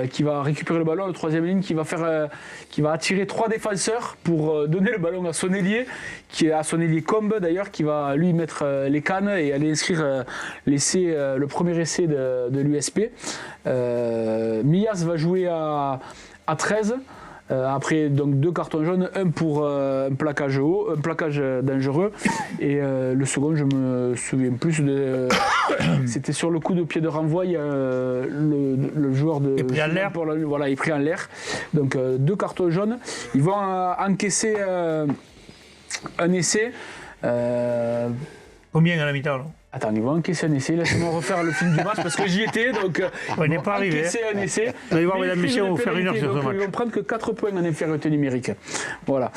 qui va récupérer le ballon, le troisième ligne, qui va attirer 3 défenseurs pour donner le ballon à son ailier, qui est à son ailier Combe d'ailleurs, qui va lui mettre les cannes et aller inscrire le premier essai de l'USP. Mias va jouer à 13. Après donc 2 cartons jaunes, un pour un plaquage haut, un plaquage dangereux et le second je me souviens plus de c'était sur le coup de pied de renvoi, il y a le joueur de Il est pris en l'air. voilà, il est pris en l'air. Donc 2 cartons jaunes, ils vont encaisser un essai. Combien à la mi-temps là? Attends, ils vont encaisser un essai. Laissez-moi refaire le film du match parce que j'y étais. Donc, Ouais, il n'est ils vont pas arrivé, encaisser un essai. Vous allez voir, Mais mesdames, ils messieurs, on va prennent faire une heure sur ce donc, match. Ils vont prendre que 4 points en infériorité numérique. Voilà.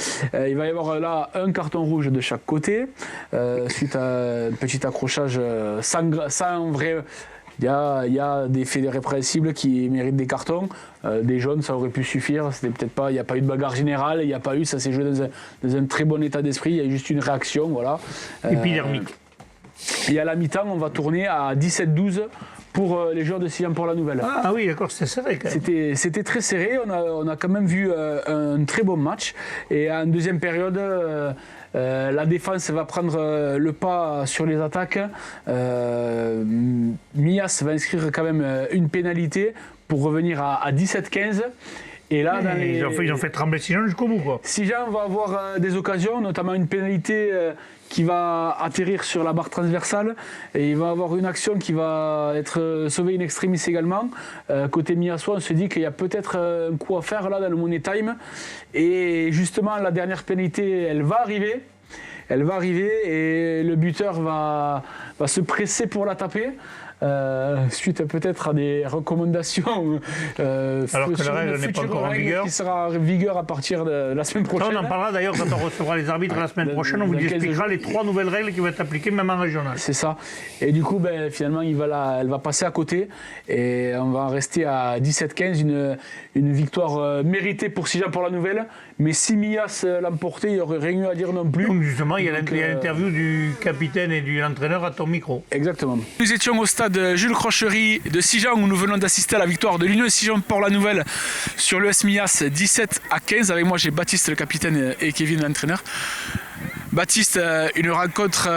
Il va y avoir là un carton rouge de chaque côté suite à un petit accrochage sans vrai. Il y a des faits répréhensibles qui méritent des cartons. Des jaunes, ça aurait pu suffire. C'était peut-être pas. Il n'y a pas eu de bagarre générale. Il n'y a pas eu. Ça s'est joué dans un très bon état d'esprit. Il y a eu juste une réaction. Voilà. Épidermique. Et à la mi-temps, on va tourner à 17-12 pour les joueurs de Sijan-Port-la-Nouvelle. Ah oui, d'accord, c'était serré quand même. C'était très serré, on a quand même vu un très bon match. Et en deuxième période, la défense va prendre le pas sur les attaques. Mias va inscrire quand même une pénalité pour revenir à 17-15. Et là, Ils ont fait trembler Sijan jusqu'au bout, quoi. Sijan va avoir des occasions, notamment une pénalité qui va atterrir sur la barre transversale, et il va avoir une action qui va être sauvée in extremis également. Côté Miassois, on se dit qu'il y a peut-être un coup à faire là dans le Money Time, et justement la dernière pénalité, elle va arriver et le buteur va se presser pour la taper. Suite peut-être à des recommandations alors que la règle n'est pas encore en vigueur, qui sera en vigueur à partir de la semaine prochaine. Ça, on en parlera d'ailleurs quand on recevra les arbitres la semaine prochaine. On vous expliquera les 3 nouvelles règles qui vont être appliquées même en régional. C'est ça. Et du coup, finalement, elle va passer à côté et on va rester à 17-15, une victoire méritée pour Sijan-Port-la-Nouvelle. Mais si Mias l'emportait, il n'y aurait rien eu à dire non plus. Donc justement, il y a l'interview du capitaine et de l'entraîneur à ton micro. Exactement. Nous étions au stade Jules Crochery de Sijan où nous venons d'assister à la victoire de l'Union Sijan-Port-la-Nouvelle sur l'ES Mias 17-15. Avec moi, j'ai Baptiste, le capitaine, et Kevin, l'entraîneur. Baptiste, une rencontre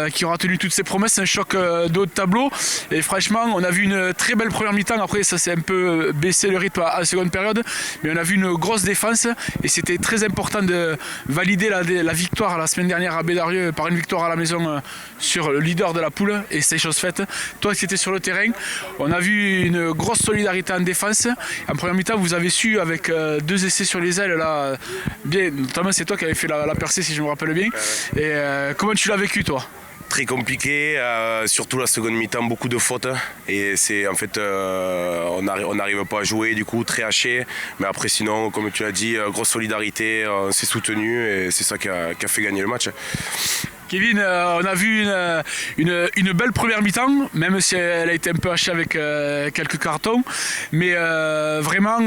qui aura tenu toutes ses promesses, un choc de haut de tableau. Et franchement, on a vu une très belle première mi-temps. Après, ça s'est un peu baissé le rythme à la seconde période. Mais on a vu une grosse défense. Et c'était très important de valider la victoire la semaine dernière à Bédarieux par une victoire à la maison sur le leader de la poule. Et c'est chose faite. Toi qui étais sur le terrain, on a vu une grosse solidarité en défense. En première mi-temps, vous avez su, avec 2 essais sur les ailes, là, bien, notamment c'est toi qui avais fait la percée, si je me rappelle bien. Et comment tu l'as vécu, toi? Très compliqué, surtout la seconde mi-temps, beaucoup de fautes. Et c'est en fait, on n'arrive pas à jouer, du coup, très haché. Mais après, sinon, comme tu l'as dit, grosse solidarité, on s'est soutenu et c'est ça qui a fait gagner le match. Kevin, on a vu une belle première mi-temps, même si elle a été un peu hachée avec quelques cartons. Mais vraiment,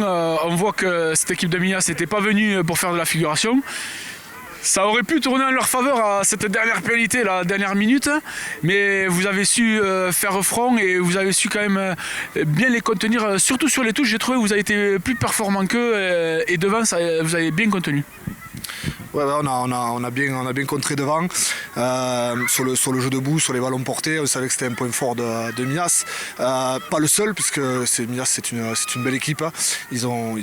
on voit que cette équipe de Mias n'était pas venue pour faire de la figuration. Ça aurait pu tourner en leur faveur à cette dernière pénalité, la dernière minute, mais vous avez su faire front et vous avez su quand même bien les contenir, surtout sur les touches. J'ai trouvé que vous avez été plus performant qu'eux et devant, vous avez bien contenu. Ouais, on a bien contré devant, sur le jeu debout, sur les ballons portés. On savait que c'était un point fort de Mias. Pas le seul, puisque Mias c'est une belle équipe. Ils ont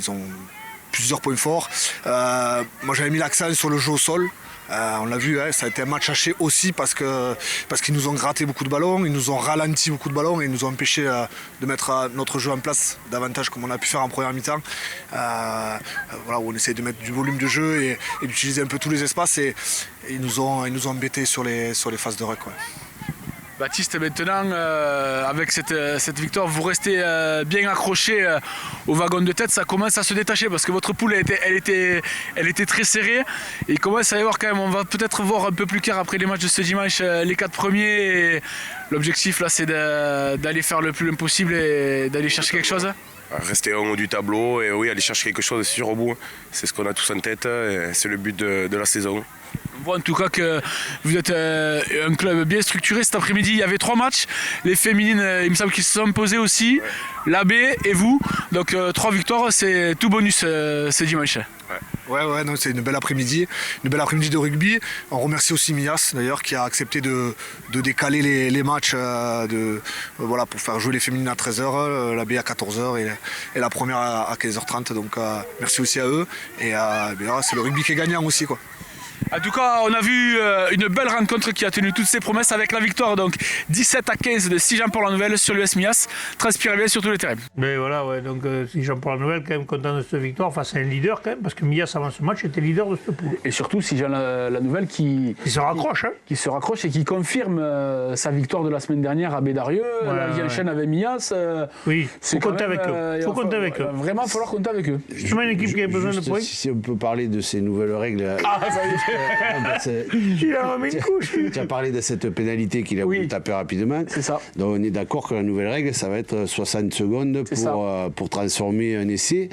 plusieurs points forts. Moi j'avais mis l'accent sur le jeu au sol. On l'a vu, ça a été un match haché aussi parce qu'ils nous ont gratté beaucoup de ballons, ils nous ont ralenti beaucoup de ballons et ils nous ont empêché de mettre notre jeu en place davantage comme on a pu faire en première mi-temps. Voilà, où on essaie de mettre du volume de jeu et d'utiliser un peu tous les espaces et ils nous ont embêtés sur les phases de ruck. Ouais. Baptiste, maintenant, avec cette victoire, vous restez bien accroché au wagon de tête. Ça commence à se détacher parce que votre poule, elle était très serrée. Et il commence à y avoir quand même, on va peut-être voir un peu plus clair après les matchs de ce dimanche, les 4 premiers. Et l'objectif, là, c'est d'aller faire le plus loin possible et d'aller chercher quelque chose. Rester en haut du tableau et oui, aller chercher quelque chose sur au bout. C'est ce qu'on a tous en tête et c'est le but de la saison. On voit en tout cas que vous êtes un club bien structuré. Cet après-midi, il y avait 3 matchs. Les féminines, il me semble qu'ils se sont posés aussi. L'AB et vous. Donc 3 victoires, c'est tout bonus ce dimanche. Ouais, non, c'est une belle après-midi de rugby. On remercie aussi Mias d'ailleurs qui a accepté de décaler les matchs voilà, pour faire jouer les féminines à 13h, la B à 14h et la première à 15h30. Donc merci aussi à eux. Et c'est le rugby qui est gagnant aussi, quoi. En tout cas, on a vu une belle rencontre qui a tenu toutes ses promesses avec la victoire donc 17-15 de Sijan-Port-la-Nouvelle sur l'US Mias, transpiré bien sur tous les terrains. Mais voilà, ouais, donc Sijan-Port-la-Nouvelle quand même content de cette victoire face à un leader quand même, parce que Mias avant ce match était leader de cette poule. Et surtout Sijan-la-Nouvelle qui se raccroche. Qui se raccroche et qui confirme sa victoire de la semaine dernière à Bédarieux. Là, il enchaîne avec Mias. Oui, il faut compter avec eux. Faut compter avec eux. Vraiment, il va falloir compter avec eux. Justement, une équipe qui a besoin de points. Si on peut parler de ces nouvelles règles. Ah, ça y est. Il a remis une couche. Tu as parlé de cette pénalité qu'il a voulu taper rapidement. C'est ça. Donc on est d'accord que la nouvelle règle, ça va être 60 secondes pour transformer un essai.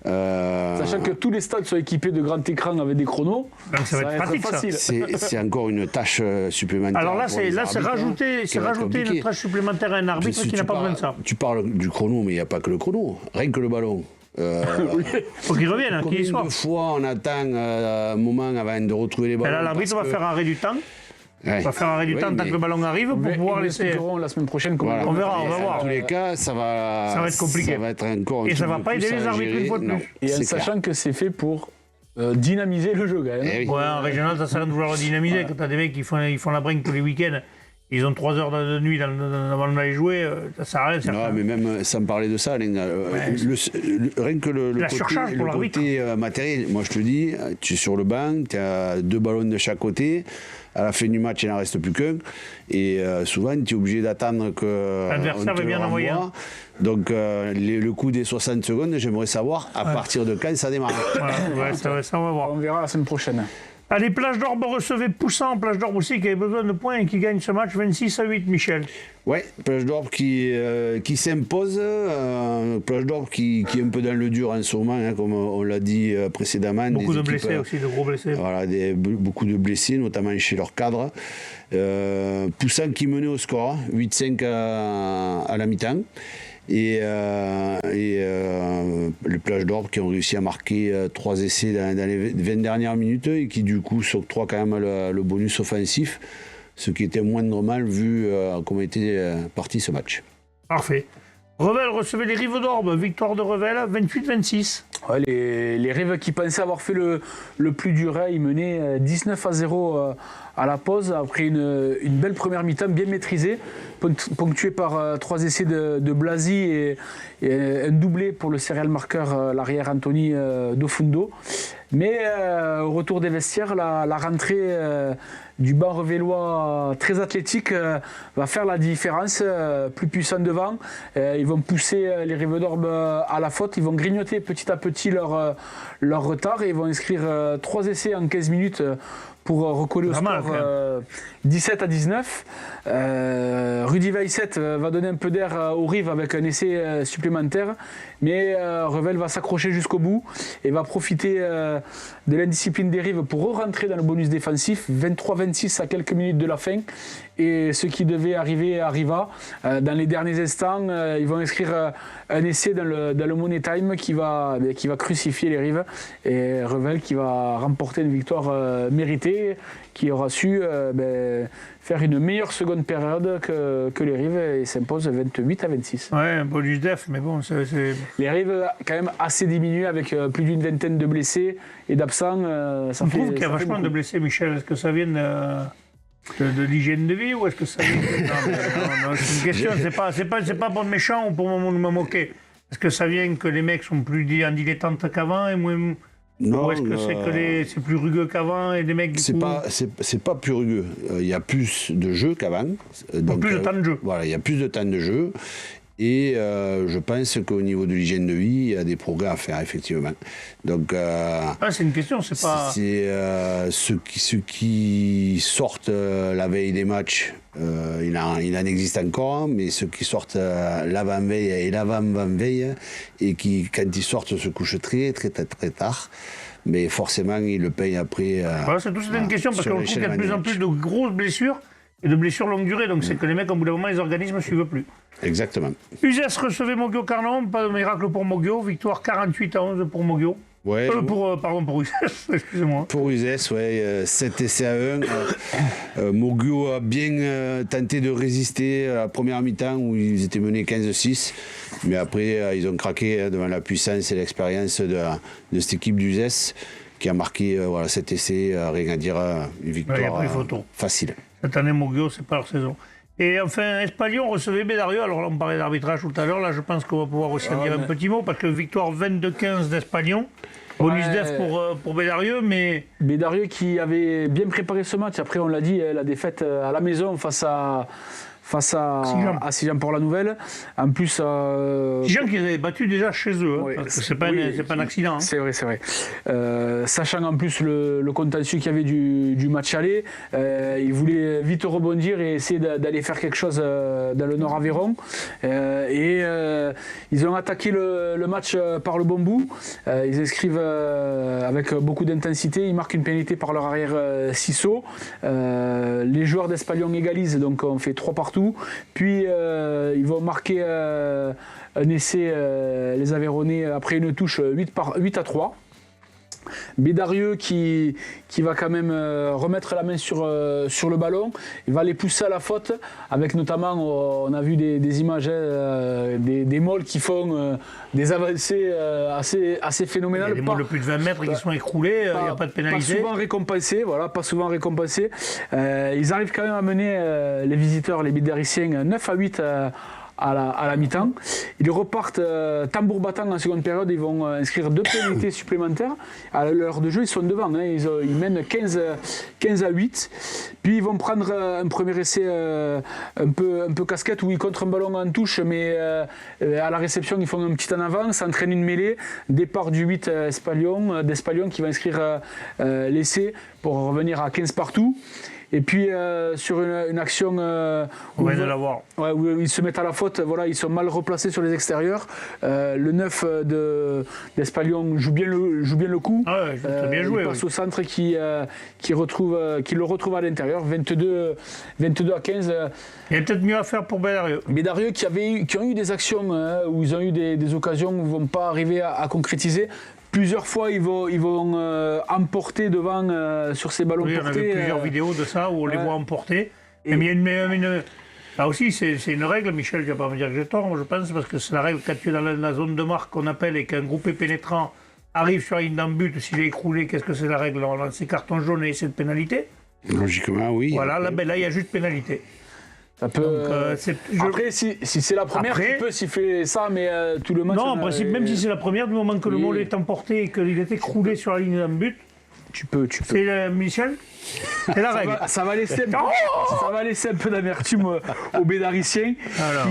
Sachant que tous les stades sont équipés de grands écrans avec des chronos, Donc ça va être pratique, ça. facile. C'est encore une tâche supplémentaire. Alors là, pour c'est les arbitres, rajouter qui va être une compliqué. tâche supplémentaire à un arbitre Puis si qui n'a tu pas besoin de parles- ça. Tu parles du chrono, mais il n'y a pas que le chrono. Rien que le ballon. Faut qu'il revienne, hein, qu'il y Combien soit. de fois on attend un moment avant de retrouver les Et ballons là, l'arbitre parce va que- faire arrêt du temps. Ouais. On va faire arrêt du Oui, temps tant mais- que le ballon arrive pour pouvoir Ils laisser. expliqueront la semaine prochaine comment Voilà. On verra, on va Et voir. Dans tous les cas, ça va être compliqué. Ça va être encore un Et ça truc va de pas plus aider les à arbitres gérer. une fois de Non, plus. Et en c'est clair. sachant que c'est fait pour dynamiser le jeu, quand même. Eh oui. Ouais, en régional, ça sert à rien de vouloir le dynamiser. Quand t'as des mecs qui font la brinque tous les week-ends, ils ont 3 heures de nuit avant d'aller jouer, ça sert à rien. Non, mais même sans parler de ça, Alain, rien que La surcharge pour l'arbitre. côté matériel, moi je te dis, tu es sur le banc, tu as 2 ballons de chaque côté, à la fin du match, il n'en reste plus qu'un, et souvent tu es obligé d'attendre que L'adversaire on te veut bien le envoyer renvoie. Donc le coup des 60 secondes, j'aimerais savoir à partir de quand ça démarre. Voilà, ouais, ça, on va voir. On verra la semaine prochaine. Allez, Plage d'Orbe recevait Poussant, Plage d'Orbe aussi qui avait besoin de points et qui gagne ce match 26-8, Michel. Ouais, Plage d'Orbe qui s'impose, Plage d'Orbe qui est un peu dans le dur en ce moment, hein, comme on l'a dit précédemment. Beaucoup des de équipes, blessés aussi, de gros blessés. Voilà, beaucoup de blessés, notamment chez leurs cadres. Poussant qui menait au score, 8-5 à la mi-temps. Et les Plages d'Orbe qui ont réussi à marquer 3 essais dans les 20 dernières minutes et qui du coup s'octroient quand même le bonus offensif, ce qui était moindre mal vu comment était parti ce match. Parfait. Revel recevait les Rives d'Orbe, victoire de Revel, 28-26. Ouais, les Rives qui pensaient avoir fait le plus dur, hein, ils menaient 19-0 à la pause après une belle première mi-temps bien maîtrisée, ponctuée par 3 essais de Blasi et un doublé pour le serial marqueur, l'arrière Anthony Dofundo. Mais au retour des vestiaires, la rentrée du banc revellois très athlétique va faire la différence, plus puissant devant. Ils vont pousser les Rives d'Orbe à la faute, ils vont grignoter petit à petit leur retard et ils vont inscrire 3 essais en 15 minutes pour recoller au Pas mal, score quand 17-19. Rudy Weisset va donner un peu d'air aux Rives avec un essai supplémentaire, mais Revel va s'accrocher jusqu'au bout et va profiter de l'indiscipline des Rives pour re-rentrer dans le bonus défensif, 23-26 à quelques minutes de la fin. Et ce qui devait arriver arriva. Dans les derniers instants, ils vont inscrire un essai dans le Money Time qui va crucifier les Rives. Et Revel qui va remporter une victoire méritée, qui aura su faire une meilleure seconde période que les Rives et s'impose 28-26. Ouais, un bonus def, mais bon, c'est... Les Rives, quand même assez diminuées avec plus d'une vingtaine de blessés et d'absents. On trouve qu'il y a vachement de blessés, Michel. Est-ce que ça vient de l'hygiène de vie ou est-ce que ça vient non, c'est une question, c'est pas pour de méchant ou pour me moquer. Est-ce que ça vient que les mecs sont plus en dilettantes qu'avant et moins... Non, ou est-ce que c'est plus rugueux qu'avant et des mecs du c'est coup... pas plus rugueux. Il y a plus de jeux qu'avant. Donc, plus de temps de jeu. Voilà, il y a plus de temps de jeu. Et je pense qu'au niveau de l'hygiène de vie, il y a des progrès à faire, effectivement. Donc, c'est une question, c'est pas... c'est ceux qui sortent la veille des matchs, il en existe encore, mais ceux qui sortent l'avant-veille et l'avant-veille, et qui, quand ils sortent, se couchent très tard. Mais forcément, ils le payent après. Voilà, c'est tout, c'était une question, parce qu'on trouve qu'il y a de plus en plus de grosses blessures et de blessures longue durée. Donc c'est que les mecs, au bout d'un moment, les organismes ne suivent plus. Exactement. Uzès recevait Mogio Carnon, pas de miracle pour Mogio, victoire 48-11 pour Mogio. Ouais, Pour Uzès, excusez-moi. Pour Uzès, 7 essais à 1. Mogio a bien tenté de résister à la première mi-temps où ils étaient menés 15-6. Mais après, ils ont craqué devant la puissance et l'expérience de cette équipe d'Uzès qui a marqué 7 essais, rien à dire, une victoire facile. Cette année, Mogio, c'est pas leur saison. Et enfin, Espalion recevait Bédarieux. Alors là, on parlait d'arbitrage tout à l'heure. Là, je pense qu'on va pouvoir aussi en dire un petit mot parce que victoire 22-15 d'Espalion. Bonus def pour Bédarieux, mais... Bédarieux qui avait bien préparé ce match. Après, on l'a dit, la défaite à la maison face à face à Sijan. Sijan pour la nouvelle. En plus, Sijan qui avaient battu déjà chez eux, hein, Oui, parce que c'est pas un accident. Hein. c'est vrai, c'est vrai. Sachant en plus le contentieux qu'il y avait du match aller, ils voulaient vite rebondir et essayer d'aller faire quelque chose dans le Nord-Aveyron. Ils ont attaqué le match par le bon bout. Ils inscrivent avec beaucoup d'intensité. Ils marquent une pénalité par leur arrière Sissot. Les joueurs d'Espalion égalisent, donc on fait 3 partout. Puis ils vont marquer un essai, les Aveyronnais, après une touche 8-3. Bédarieux qui va quand même remettre la main sur le ballon, il va les pousser à la faute, avec notamment, on a vu des images, des molles qui font des avancées assez phénoménales. Il y a des molles de plus de 20 mètres qui sont écroulés, il n'y a pas de pénalité. Pas souvent récompensés. Ils arrivent quand même à mener les visiteurs, les Bédariciens, 9-8 à la mi-temps. Ils repartent tambour battant en seconde période. Ils vont inscrire 2 pénalités supplémentaires. À l'heure de jeu, ils sont devant. Hein. Ils mènent 15-8. Puis ils vont prendre un premier essai un peu casquette où ils contrent un ballon en touche, mais à la réception, ils font un petit en avant, s'entraînent une mêlée. Départ du 8 d'Espalion qui va inscrire l'essai pour revenir à 15 partout. Et puis sur une action où ils se mettent à la faute, voilà, ils sont mal replacés sur les extérieurs. Le 9 d'Espalion joue bien le coup. Ah ouais, très bien joué. Il passe au centre qui le retrouve à l'intérieur. 22 à 15. Il y a peut-être mieux à faire pour Bédarieux. Bédarieux qui ont eu des actions où ils ont eu des occasions où ils ne vont pas arriver à concrétiser. Plusieurs fois, ils vont emporter devant sur ces ballons portés. On a vu plusieurs vidéos de ça où on les voit emporter. Mais il y a une... Là aussi, c'est une règle, Michel, tu vas pas me dire que j'ai tort, je pense, parce que c'est la règle quand tu es dans la zone de marque qu'on appelle et qu'un groupé pénétrant arrive sur la ligne d'en but, s'il est écroulé, qu'est-ce que c'est la règle? On lance carton jaune et c'est de pénalité. Logiquement, oui. Voilà, là, il y a juste pénalité. Ça peut... Donc, après, si c'est la première, tu peux siffler ça, mais tout le match... Non, en principe, même si c'est la première, du moment que le mollet est emporté et qu'il est écroulé sur la ligne d'un but, tu peux. C'est Michel, c'est la règle. Ça va laisser un peu d'amertume aux Bédariciens.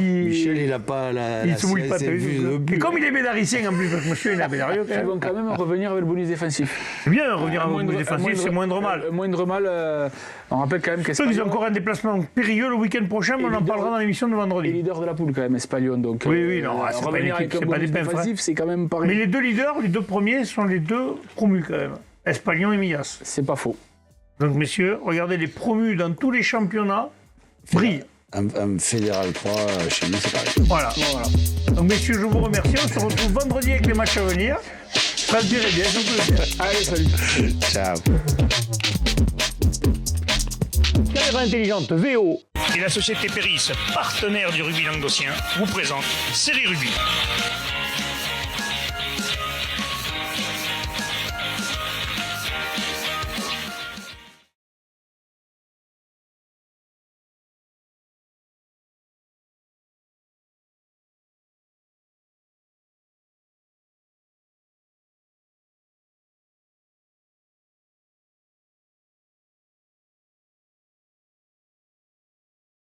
Michel, il n'a pas il se mouille pas. Et comme il est Bédaricien en plus, parce que monsieur il est Bédarieux, ils vont quand même revenir avec le bonus défensif. C'est bien, revenir avec le bonus défensif, c'est moindre mal. Moindre mal, on rappelle quand même qu'Espalion... Ils ont encore un déplacement périlleux le week-end prochain, mais on en parlera dans l'émission de vendredi. Et leader de la poule quand même, Espalion. Donc, oui, non, c'est pas une équipe, c'est pas des défensifs, c'est quand même pareil. Mais les 2 leaders, les 2 premiers, sont les 2 promus quand même. Espalion et Millas. C'est pas faux. Donc messieurs, regardez, les promus dans tous les championnats brillent. Un Fédéral 3, chez nous, c'est pareil. Voilà. Donc messieurs, je vous remercie. On se retrouve vendredi avec les matchs à venir. Ça se dirait bien, si on peut le dire. Allez, salut. Ciao. Caméra intelligente, VO. Et la société Péris, partenaire du rugby languedocien, vous présente Série Rugby.